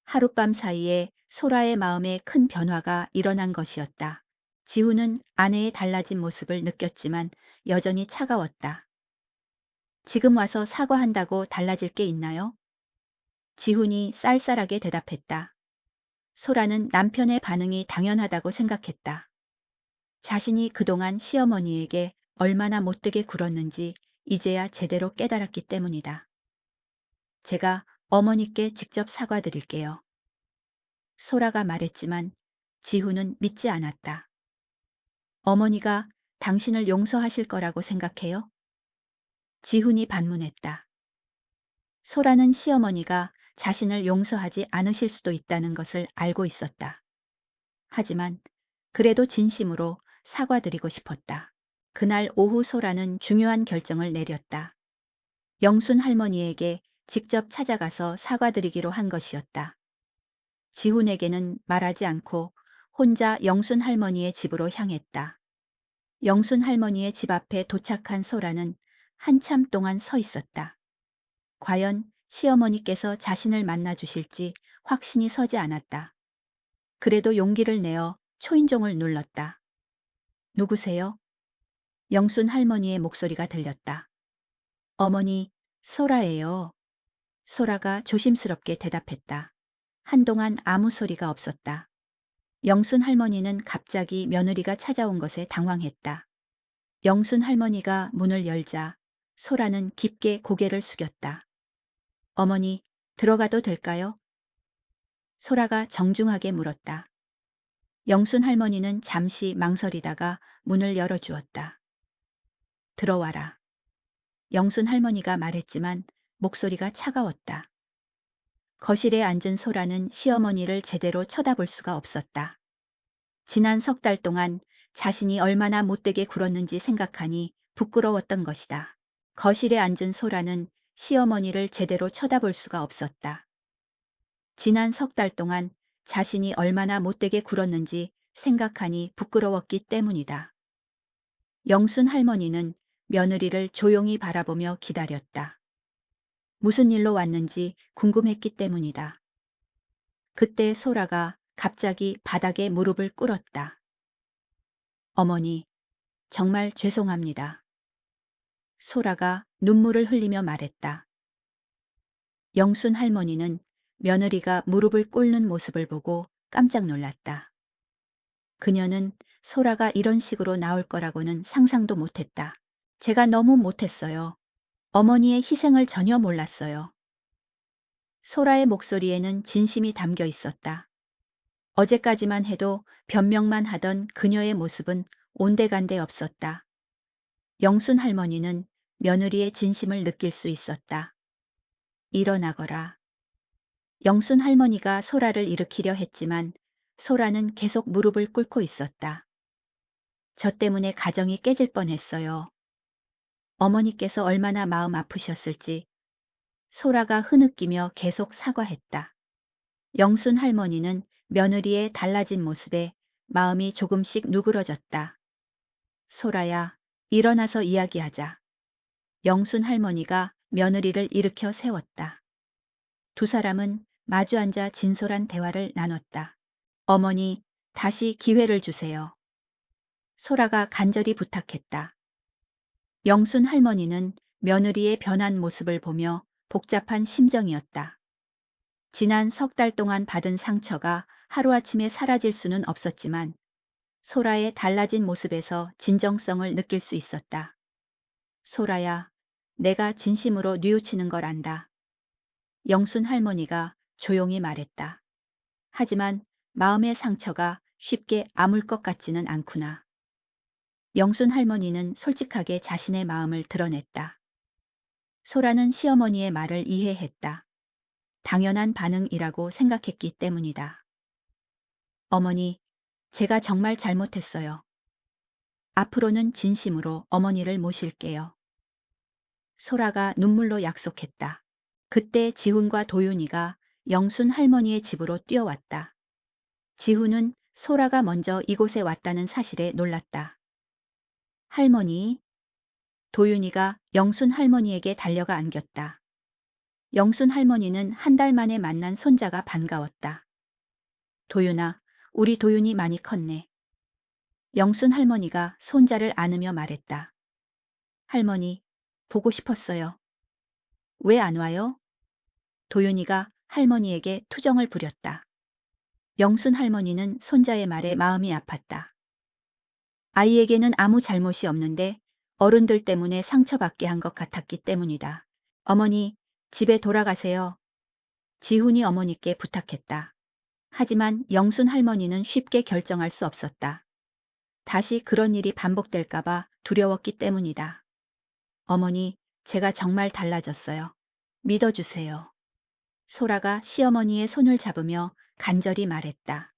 하룻밤 사이에 소라의 마음에 큰 변화가 일어난 것이었다. 지훈은 아내의 달라진 모습을 느꼈지만 여전히 차가웠다. 지금 와서 사과한다고 달라질 게 있나요? 지훈이 쌀쌀하게 대답했다. 소라는 남편의 반응이 당연하다고 생각했다. 자신이 그동안 시어머니에게 얼마나 못되게 굴었는지 이제야 제대로 깨달았기 때문이다. 제가 어머니께 직접 사과드릴게요. 소라가 말했지만 지훈은 믿지 않았다. 어머니가 당신을 용서하실 거라고 생각해요? 지훈이 반문했다. 소라는 시어머니가 자신을 용서하지 않으실 수도 있다는 것을 알고 있었다. 하지만 그래도 진심으로 사과드리고 싶었다. 그날 오후 소라는 중요한 결정을 내렸다. 영순 할머니에게 직접 찾아가서 사과드리기로 한 것이었다. 지훈에게는 말하지 않고 혼자 영순 할머니의 집으로 향했다. 영순 할머니의 집 앞에 도착한 소라는 한참 동안 서 있었다. 과연 시어머니께서 자신을 만나 주실지 확신이 서지 않았다. 그래도 용기를 내어 초인종을 눌렀다. 누구세요? 영순 할머니의 목소리가 들렸다. 어머니, 소라예요. 소라가 조심스럽게 대답했다. 한동안 아무 소리가 없었다. 영순 할머니는 갑자기 며느리가 찾아온 것에 당황했다. 영순 할머니가 문을 열자 소라는 깊게 고개를 숙였다. 어머니, 들어가도 될까요? 소라가 정중하게 물었다. 영순 할머니는 잠시 망설이다가 문을 열어주었다. 들어와라. 영순 할머니가 말했지만 목소리가 차가웠다. 거실에 앉은 소라는 시어머니를 제대로 쳐다볼 수가 없었다. 지난 석 달 동안 자신이 얼마나 못되게 굴었는지 생각하니 부끄러웠던 것이다. 거실에 앉은 소라는 시어머니를 제대로 쳐다볼 수가 없었다. 지난 석 달 동안 자신이 얼마나 못되게 굴었는지 생각하니 부끄러웠기 때문이다. 영순 할머니는 며느리를 조용히 바라보며 기다렸다. 무슨 일로 왔는지 궁금했기 때문이다. 그때 소라가 갑자기 바닥에 무릎을 꿇었다. 어머니, 정말 죄송합니다. 소라가 눈물을 흘리며 말했다. 영순 할머니는 며느리가 무릎을 꿇는 모습을 보고 깜짝 놀랐다. 그녀는 소라가 이런 식으로 나올 거라고는 상상도 못했다. 제가 너무 못했어요. 어머니의 희생을 전혀 몰랐어요. 소라의 목소리에는 진심이 담겨 있었다. 어제까지만 해도 변명만 하던 그녀의 모습은 온데간데 없었다. 영순 할머니는 며느리의 진심을 느낄 수 있었다. 일어나거라. 영순 할머니가 소라를 일으키려 했지만 소라는 계속 무릎을 꿇고 있었다. 저 때문에 가정이 깨질 뻔했어요. 어머니께서 얼마나 마음 아프셨을지 소라가 흐느끼며 계속 사과했다. 영순 할머니는 며느리의 달라진 모습에 마음이 조금씩 누그러졌다. 소라야, 일어나서 이야기하자. 영순 할머니가 며느리를 일으켜 세웠다. 두 사람은 마주 앉아 진솔한 대화를 나눴다. 어머니, 다시 기회를 주세요. 소라가 간절히 부탁했다. 영순 할머니는 며느리의 변한 모습을 보며 복잡한 심정이었다. 지난 석 달 동안 받은 상처가 하루아침에 사라질 수는 없었지만 소라의 달라진 모습에서 진정성을 느낄 수 있었다. 소라야, 내가 진심으로 뉘우치는 걸 안다. 영순 할머니가 조용히 말했다. 하지만 마음의 상처가 쉽게 아물 것 같지는 않구나. 영순 할머니는 솔직하게 자신의 마음을 드러냈다. 소라는 시어머니의 말을 이해했다. 당연한 반응이라고 생각했기 때문이다. 어머니, 제가 정말 잘못했어요. 앞으로는 진심으로 어머니를 모실게요. 소라가 눈물로 약속했다. 그때 지훈과 도윤이가 영순 할머니의 집으로 뛰어왔다. 지훈은 소라가 먼저 이곳에 왔다는 사실에 놀랐다. 할머니, 도윤이가 영순 할머니에게 달려가 안겼다. 영순 할머니는 한 달 만에 만난 손자가 반가웠다. 도윤아, 우리 도윤이 많이 컸네. 영순 할머니가 손자를 안으며 말했다. 할머니, 보고 싶었어요. 왜 안 와요? 도윤이가 할머니에게 투정을 부렸다. 영순 할머니는 손자의 말에 마음이 아팠다. 아이에게는 아무 잘못이 없는데 어른들 때문에 상처받게 한 것 같았기 때문이다. 어머니, 집에 돌아가세요. 지훈이 어머니께 부탁했다. 하지만 영순 할머니는 쉽게 결정할 수 없었다. 다시 그런 일이 반복될까봐 두려웠기 때문이다. 어머니, 제가 정말 달라졌어요. 믿어주세요. 소라가 시어머니의 손을 잡으며 간절히 말했다.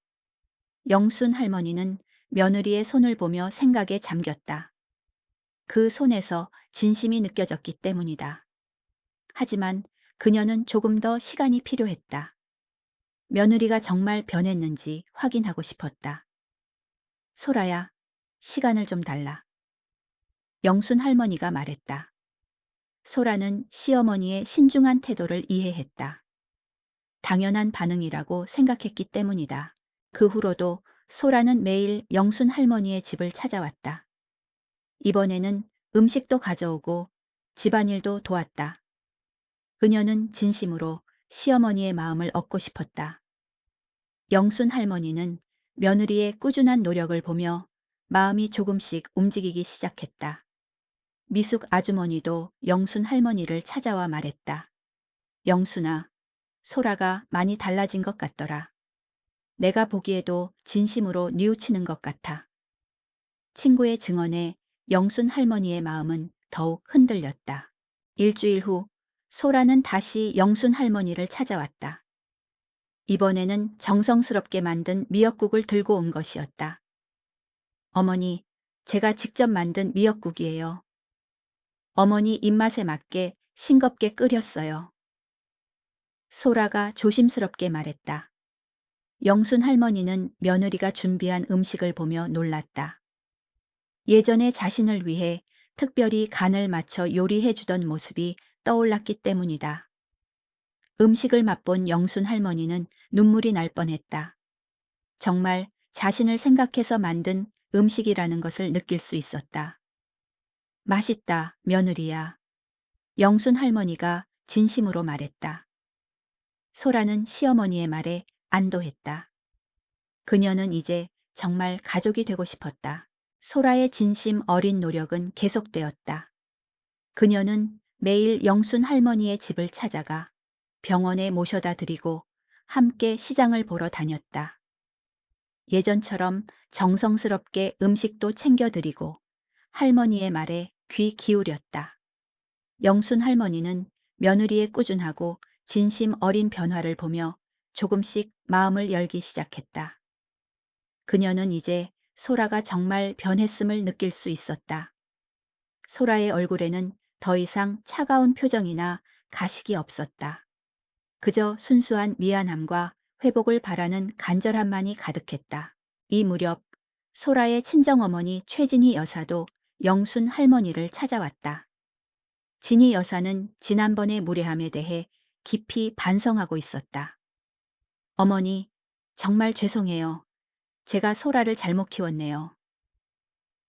영순 할머니는 며느리의 손을 보며 생각에 잠겼다. 그 손에서 진심이 느껴졌기 때문이다. 하지만 그녀는 조금 더 시간이 필요했다. 며느리가 정말 변했는지 확인하고 싶었다. 소라야, 시간을 좀 달라. 영순 할머니가 말했다. 소라는 시어머니의 신중한 태도를 이해했다. 당연한 반응이라고 생각했기 때문이다. 그 후로도 소라는 매일 영순 할머니의 집을 찾아왔다. 이번에는 음식도 가져오고 집안일도 도왔다. 그녀는 진심으로 시어머니의 마음을 얻고 싶었다. 영순 할머니는 며느리의 꾸준한 노력을 보며 마음이 조금씩 움직이기 시작했다. 미숙 아주머니도 영순 할머니를 찾아와 말했다. 영순아, 소라가 많이 달라진 것 같더라. 내가 보기에도 진심으로 뉘우치는 것 같아. 친구의 증언에 영순 할머니의 마음은 더욱 흔들렸다. 일주일 후 소라는 다시 영순 할머니를 찾아왔다. 이번에는 정성스럽게 만든 미역국을 들고 온 것이었다. 어머니, 제가 직접 만든 미역국이에요. 어머니 입맛에 맞게 싱겁게 끓였어요. 소라가 조심스럽게 말했다. 영순 할머니는 며느리가 준비한 음식을 보며 놀랐다. 예전에 자신을 위해 특별히 간을 맞춰 요리해 주던 모습이 떠올랐기 때문이다. 음식을 맛본 영순 할머니는 눈물이 날 뻔했다. 정말 자신을 생각해서 만든 음식이라는 것을 느낄 수 있었다. 맛있다, 며느리야. 영순 할머니가 진심으로 말했다. 소라는 시어머니의 말에 안도했다. 그녀는 이제 정말 가족이 되고 싶었다. 소라의 진심 어린 노력은 계속되었다. 그녀는 매일 영순 할머니의 집을 찾아가 병원에 모셔다 드리고 함께 시장을 보러 다녔다. 예전처럼 정성스럽게 음식도 챙겨드리고 할머니의 말에 귀 기울였다. 영순 할머니는 며느리의 꾸준하고 진심 어린 변화를 보며 조금씩 마음을 열기 시작했다. 그녀는 이제 소라가 정말 변했음을 느낄 수 있었다. 소라의 얼굴에는 더 이상 차가운 표정이나 가식이 없었다. 그저 순수한 미안함과 회복을 바라는 간절함만이 가득했다. 이 무렵 소라의 친정어머니 최진희 여사도 영순 할머니를 찾아왔다. 진희 여사는 지난번의 무례함에 대해 깊이 반성하고 있었다. 어머니, 정말 죄송해요. 제가 소라를 잘못 키웠네요.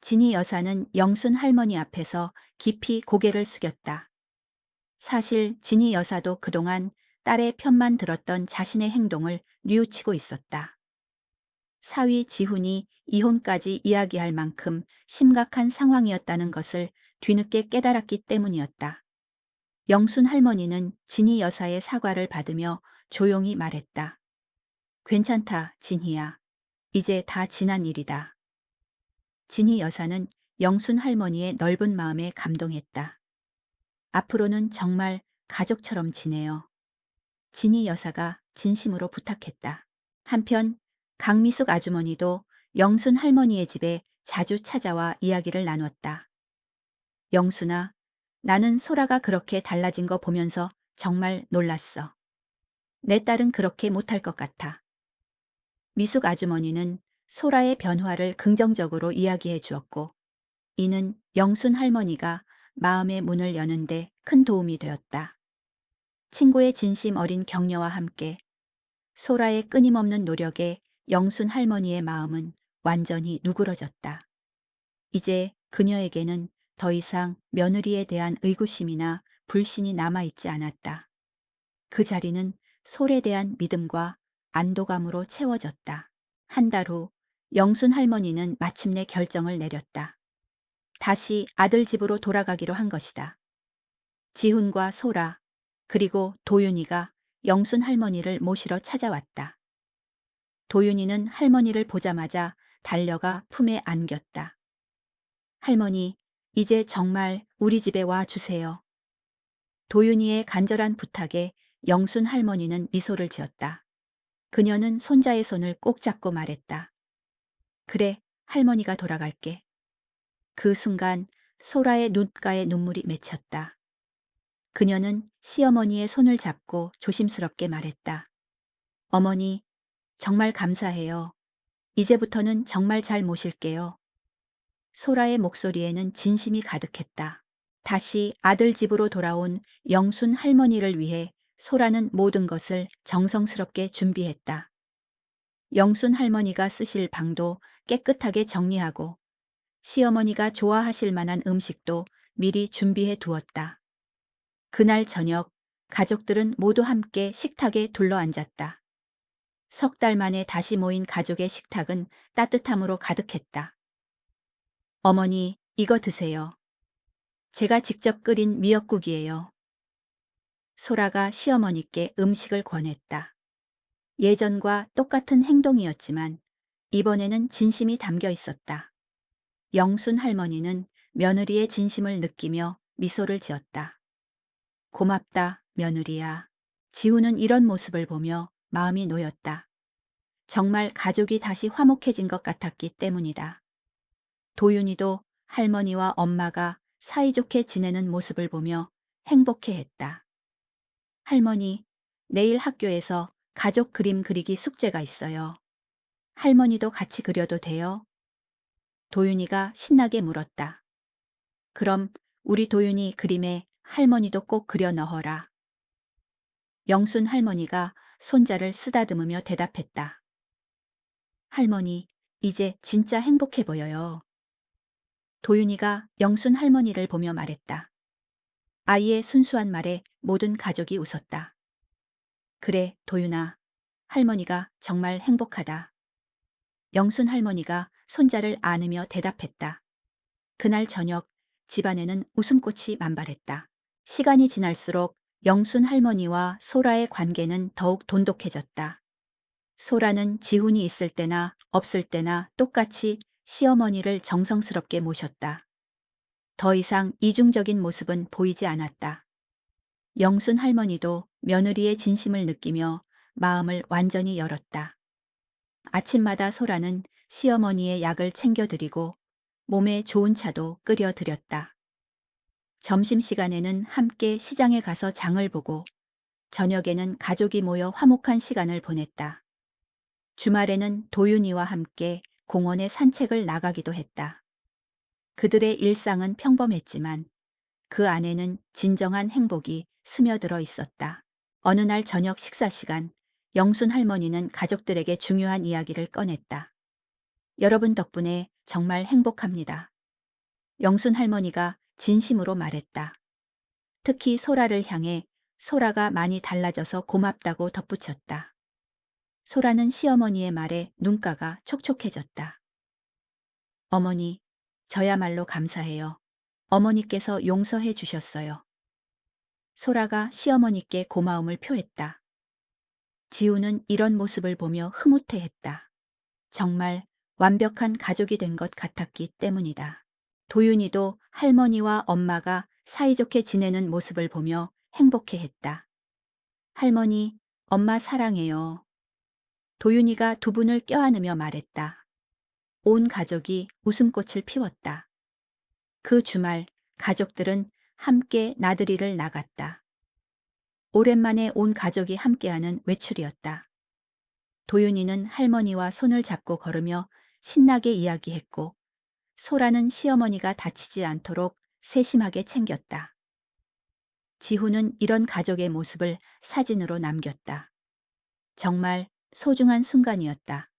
진희 여사는 영순 할머니 앞에서 깊이 고개를 숙였다. 사실 진희 여사도 그동안 딸의 편만 들었던 자신의 행동을 뉘우치고 있었다. 사위 지훈이 이혼까지 이야기할 만큼 심각한 상황이었다는 것을 뒤늦게 깨달았기 때문이었다. 영순 할머니는 진희 여사의 사과를 받으며 조용히 말했다. 괜찮다, 진희야. 이제 다 지난 일이다. 진희 여사는 영순 할머니의 넓은 마음에 감동했다. 앞으로는 정말 가족처럼 지내요. 진희 여사가 진심으로 부탁했다. 한편 강미숙 아주머니도 영순 할머니의 집에 자주 찾아와 이야기를 나눴다. 영순아, 나는 소라가 그렇게 달라진 거 보면서 정말 놀랐어. 내 딸은 그렇게 못할 것 같아. 미숙 아주머니는 소라의 변화를 긍정적으로 이야기해 주었고, 이는 영순 할머니가 마음의 문을 여는데 큰 도움이 되었다. 친구의 진심 어린 격려와 함께 소라의 끊임없는 노력에 영순 할머니의 마음은 완전히 누그러졌다. 이제 그녀에게는 더 이상 며느리에 대한 의구심이나 불신이 남아있지 않았다. 그 자리는 솔에 대한 믿음과 안도감으로 채워졌다. 한 달 후 영순 할머니는 마침내 결정을 내렸다. 다시 아들 집으로 돌아가기로 한 것이다. 지훈과 소라, 그리고 도윤이가 영순 할머니를 모시러 찾아왔다. 도윤이는 할머니를 보자마자 달려가 품에 안겼다. 할머니, 이제 정말 우리 집에 와 주세요. 도윤이의 간절한 부탁에 영순 할머니는 미소를 지었다. 그녀는 손자의 손을 꼭 잡고 말했다. 그래, 할머니가 돌아갈게. 그 순간 소라의 눈가에 눈물이 맺혔다. 그녀는 시어머니의 손을 잡고 조심스럽게 말했다. 어머니, 정말 감사해요. 이제부터는 정말 잘 모실게요. 소라의 목소리에는 진심이 가득했다. 다시 아들 집으로 돌아온 영순 할머니를 위해 소라는 모든 것을 정성스럽게 준비했다. 영순 할머니가 쓰실 방도 깨끗하게 정리하고 시어머니가 좋아하실 만한 음식도 미리 준비해 두었다. 그날 저녁 가족들은 모두 함께 식탁에 둘러앉았다. 석 달 만에 다시 모인 가족의 식탁은 따뜻함으로 가득했다. 어머니, 이거 드세요. 제가 직접 끓인 미역국이에요. 소라가 시어머니께 음식을 권했다. 예전과 똑같은 행동이었지만 이번에는 진심이 담겨 있었다. 영순 할머니는 며느리의 진심을 느끼며 미소를 지었다. 고맙다, 며느리야. 지우는 이런 모습을 보며 마음이 놓였다. 정말 가족이 다시 화목해진 것 같았기 때문이다. 도윤이도 할머니와 엄마가 사이좋게 지내는 모습을 보며 행복해했다. 할머니, 내일 학교에서 가족 그림 그리기 숙제가 있어요. 할머니도 같이 그려도 돼요? 도윤이가 신나게 물었다. 그럼 우리 도윤이 그림에 할머니도 꼭 그려 넣어라. 영순 할머니가 손자를 쓰다듬으며 대답했다. 할머니, 이제 진짜 행복해 보여요. 도윤이가 영순 할머니를 보며 말했다. 아이의 순수한 말에 모든 가족이 웃었다. 그래, 도윤아. 할머니가 정말 행복하다. 영순 할머니가 손자를 안으며 대답했다. 그날 저녁 집안에는 웃음꽃이 만발했다. 시간이 지날수록 영순 할머니와 소라의 관계는 더욱 돈독해졌다. 소라는 지훈이 있을 때나 없을 때나 똑같이 시어머니를 정성스럽게 모셨다. 더 이상 이중적인 모습은 보이지 않았다. 영순 할머니도 며느리의 진심을 느끼며 마음을 완전히 열었다. 아침마다 소라는 시어머니의 약을 챙겨드리고 몸에 좋은 차도 끓여드렸다. 점심시간에는 함께 시장에 가서 장을 보고 저녁에는 가족이 모여 화목한 시간을 보냈다. 주말에는 도윤이와 함께 공원에 산책을 나가기도 했다. 그들의 일상은 평범했지만 그 안에는 진정한 행복이 스며들어 있었다. 어느 날 저녁 식사 시간, 영순 할머니는 가족들에게 중요한 이야기를 꺼냈다. 여러분 덕분에 정말 행복합니다. 영순 할머니가 진심으로 말했다. 특히 소라를 향해 소라가 많이 달라져서 고맙다고 덧붙였다. 소라는 시어머니의 말에 눈가가 촉촉해졌다. 어머니, 저야말로 감사해요. 어머니께서 용서해 주셨어요. 소라가 시어머니께 고마움을 표했다. 지우는 이런 모습을 보며 흐뭇해했다. 정말 완벽한 가족이 된 것 같았기 때문이다. 도윤이도 할머니와 엄마가 사이좋게 지내는 모습을 보며 행복해했다. 할머니, 엄마 사랑해요. 도윤이가 두 분을 껴안으며 말했다. 온 가족이 웃음꽃을 피웠다. 그 주말 가족들은 함께 나들이를 나갔다. 오랜만에 온 가족이 함께하는 외출이었다. 도윤이는 할머니와 손을 잡고 걸으며 신나게 이야기했고 소라는 시어머니가 다치지 않도록 세심하게 챙겼다. 지훈은 이런 가족의 모습을 사진으로 남겼다. 정말 소중한 순간이었다.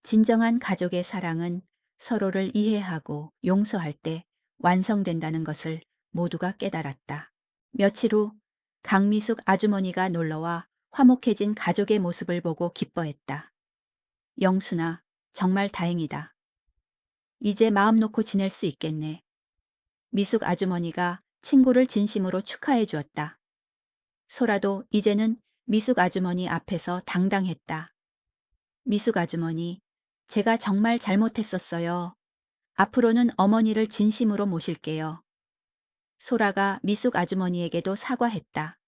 진정한 가족의 사랑은 서로를 이해하고 용서할 때 완성된다는 것을 모두가 깨달았다. 며칠 후 강미숙 아주머니가 놀러와 화목해진 가족의 모습을 보고 기뻐했다. 영순아, 정말 다행이다. 이제 마음 놓고 지낼 수 있겠네. 미숙 아주머니가 친구를 진심으로 축하해 주었다. 소라도 이제는 미숙 아주머니 앞에서 당당했다. 미숙 아주머니, 제가 정말 잘못했었어요. 앞으로는 어머니를 진심으로 모실게요. 소라가 미숙 아주머니에게도 사과했다.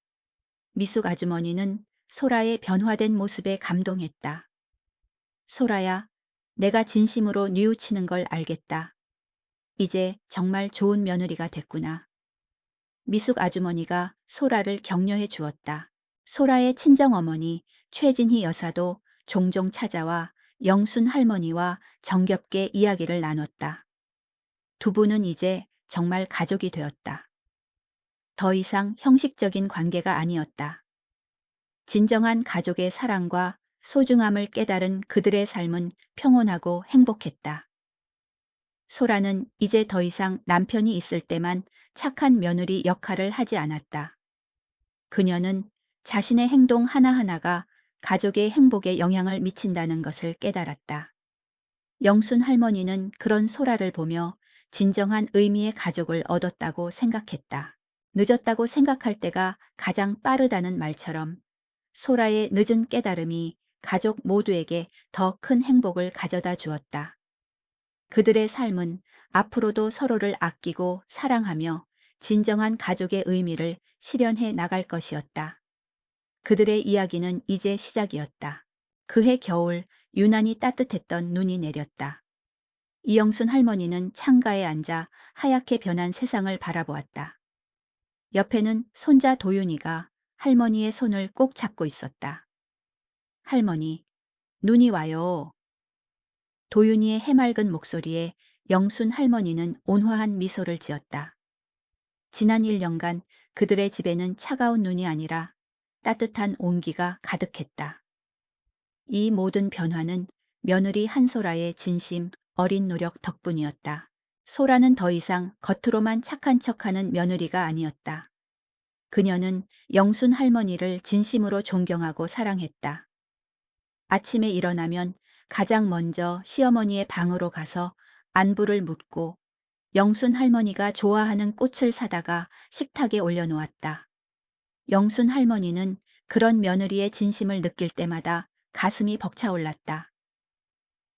미숙 아주머니는 소라의 변화된 모습에 감동했다. 소라야, 내가 진심으로 뉘우치는 걸 알겠다. 이제 정말 좋은 며느리가 됐구나. 미숙 아주머니가 소라를 격려해 주었다. 소라의 친정어머니 최진희 여사도 종종 찾아와 영순 할머니와 정겹게 이야기를 나눴다. 두 분은 이제 정말 가족이 되었다. 더 이상 형식적인 관계가 아니었다. 진정한 가족의 사랑과 소중함을 깨달은 그들의 삶은 평온하고 행복했다. 소라는 이제 더 이상 남편이 있을 때만 착한 며느리 역할을 하지 않았다. 그녀는 자신의 행동 하나하나가 가족의 행복에 영향을 미친다는 것을 깨달았다. 영순 할머니는 그런 소라를 보며 진정한 의미의 가족을 얻었다고 생각했다. 늦었다고 생각할 때가 가장 빠르다는 말처럼 소라의 늦은 깨달음이 가족 모두에게 더 큰 행복을 가져다 주었다. 그들의 삶은 앞으로도 서로를 아끼고 사랑하며 진정한 가족의 의미를 실현해 나갈 것이었다. 그들의 이야기는 이제 시작이었다. 그해 겨울 유난히 따뜻했던 눈이 내렸다. 이영순 할머니는 창가에 앉아 하얗게 변한 세상을 바라보았다. 옆에는 손자 도윤이가 할머니의 손을 꼭 잡고 있었다. 할머니, 눈이 와요. 도윤이의 해맑은 목소리에 영순 할머니는 온화한 미소를 지었다. 지난 1년간 그들의 집에는 차가운 눈이 아니라 따뜻한 온기가 가득했다. 이 모든 변화는 며느리 한소라의 진심 어린 노력 덕분이었다. 소라는 더 이상 겉으로만 착한 척하는 며느리가 아니었다. 그녀는 영순 할머니를 진심으로 존경하고 사랑했다. 아침에 일어나면 가장 먼저 시어머니의 방으로 가서 안부를 묻고 영순 할머니가 좋아하는 꽃을 사다가 식탁에 올려놓았다. 영순 할머니는 그런 며느리의 진심을 느낄 때마다 가슴이 벅차올랐다.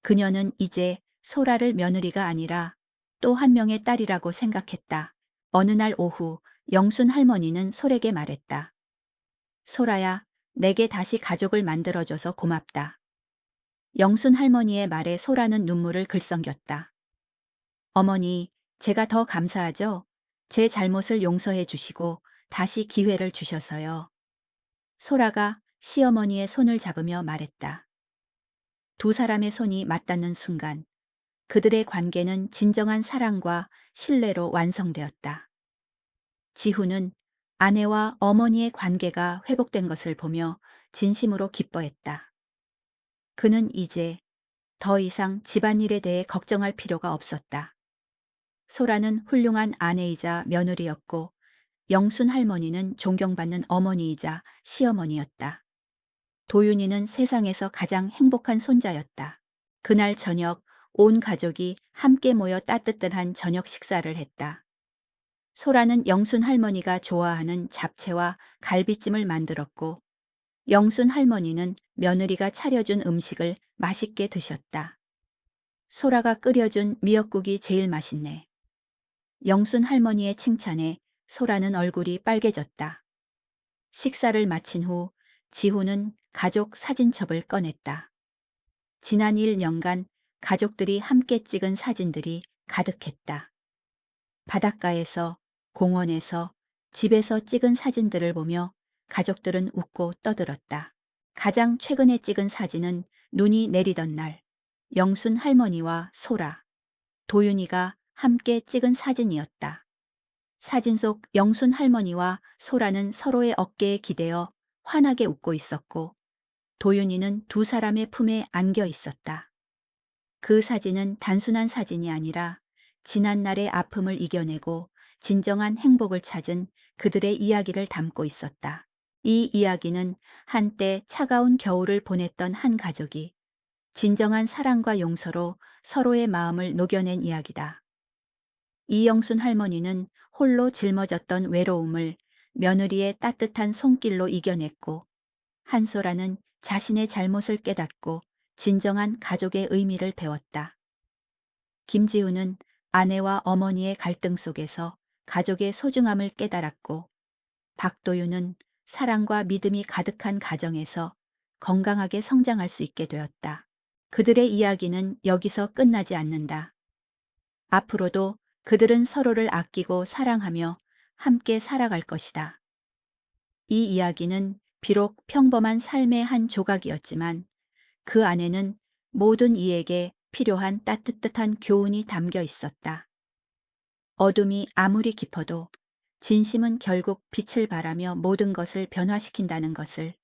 그녀는 이제 소라를 며느리가 아니라 또 한 명의 딸이라고 생각했다. 어느 날 오후 영순 할머니는 솔에게 말했다. 소라야, 내게 다시 가족을 만들어줘서 고맙다. 영순 할머니의 말에 소라는 눈물을 글썽겼다. 어머니, 제가 더 감사하죠? 제 잘못을 용서해 주시고 다시 기회를 주셔서요. 소라가 시어머니의 손을 잡으며 말했다. 두 사람의 손이 맞닿는 순간 그들의 관계는 진정한 사랑과 신뢰로 완성되었다. 지후는 아내와 어머니의 관계가 회복된 것을 보며 진심으로 기뻐했다. 그는 이제 더 이상 집안일에 대해 걱정할 필요가 없었다. 소라는 훌륭한 아내이자 며느리였고 영순 할머니는 존경받는 어머니이자 시어머니였다. 도윤이는 세상에서 가장 행복한 손자였다. 그날 저녁 온 가족이 함께 모여 따뜻한 저녁 식사를 했다. 소라는 영순 할머니가 좋아하는 잡채와 갈비찜을 만들었고 영순 할머니는 며느리가 차려준 음식을 맛있게 드셨다. 소라가 끓여준 미역국이 제일 맛있네. 영순 할머니의 칭찬에 소라는 얼굴이 빨개졌다. 식사를 마친 후 지호는 가족 사진첩을 꺼냈다. 지난 1년간 가족들이 함께 찍은 사진들이 가득했다. 바닷가에서, 공원에서, 집에서 찍은 사진들을 보며 가족들은 웃고 떠들었다. 가장 최근에 찍은 사진은 눈이 내리던 날, 영순 할머니와 소라, 도윤이가 함께 찍은 사진이었다. 사진 속 영순 할머니와 소라는 서로의 어깨에 기대어 환하게 웃고 있었고 도윤이는 두 사람의 품에 안겨 있었다. 그 사진은 단순한 사진이 아니라 지난날의 아픔을 이겨내고 진정한 행복을 찾은 그들의 이야기를 담고 있었다. 이 이야기는 한때 차가운 겨울을 보냈던 한 가족이 진정한 사랑과 용서로 서로의 마음을 녹여낸 이야기다. 이영순 할머니는 홀로 짊어졌던 외로움을 며느리의 따뜻한 손길로 이겨냈고 한소라는 자신의 잘못을 깨닫고 진정한 가족의 의미를 배웠다. 김지우는 아내와 어머니의 갈등 속에서 가족의 소중함을 깨달았고 박도윤은 사랑과 믿음이 가득한 가정에서 건강하게 성장할 수 있게 되었다. 그들의 이야기는 여기서 끝나지 않는다. 앞으로도 그들은 서로를 아끼고 사랑하며 함께 살아갈 것이다. 이 이야기는 비록 평범한 삶의 한 조각이었지만 그 안에는 모든 이에게 필요한 따뜻한 교훈이 담겨 있었다. 어둠이 아무리 깊어도 진심은 결국 빛을 발하며 모든 것을 변화시킨다는 것을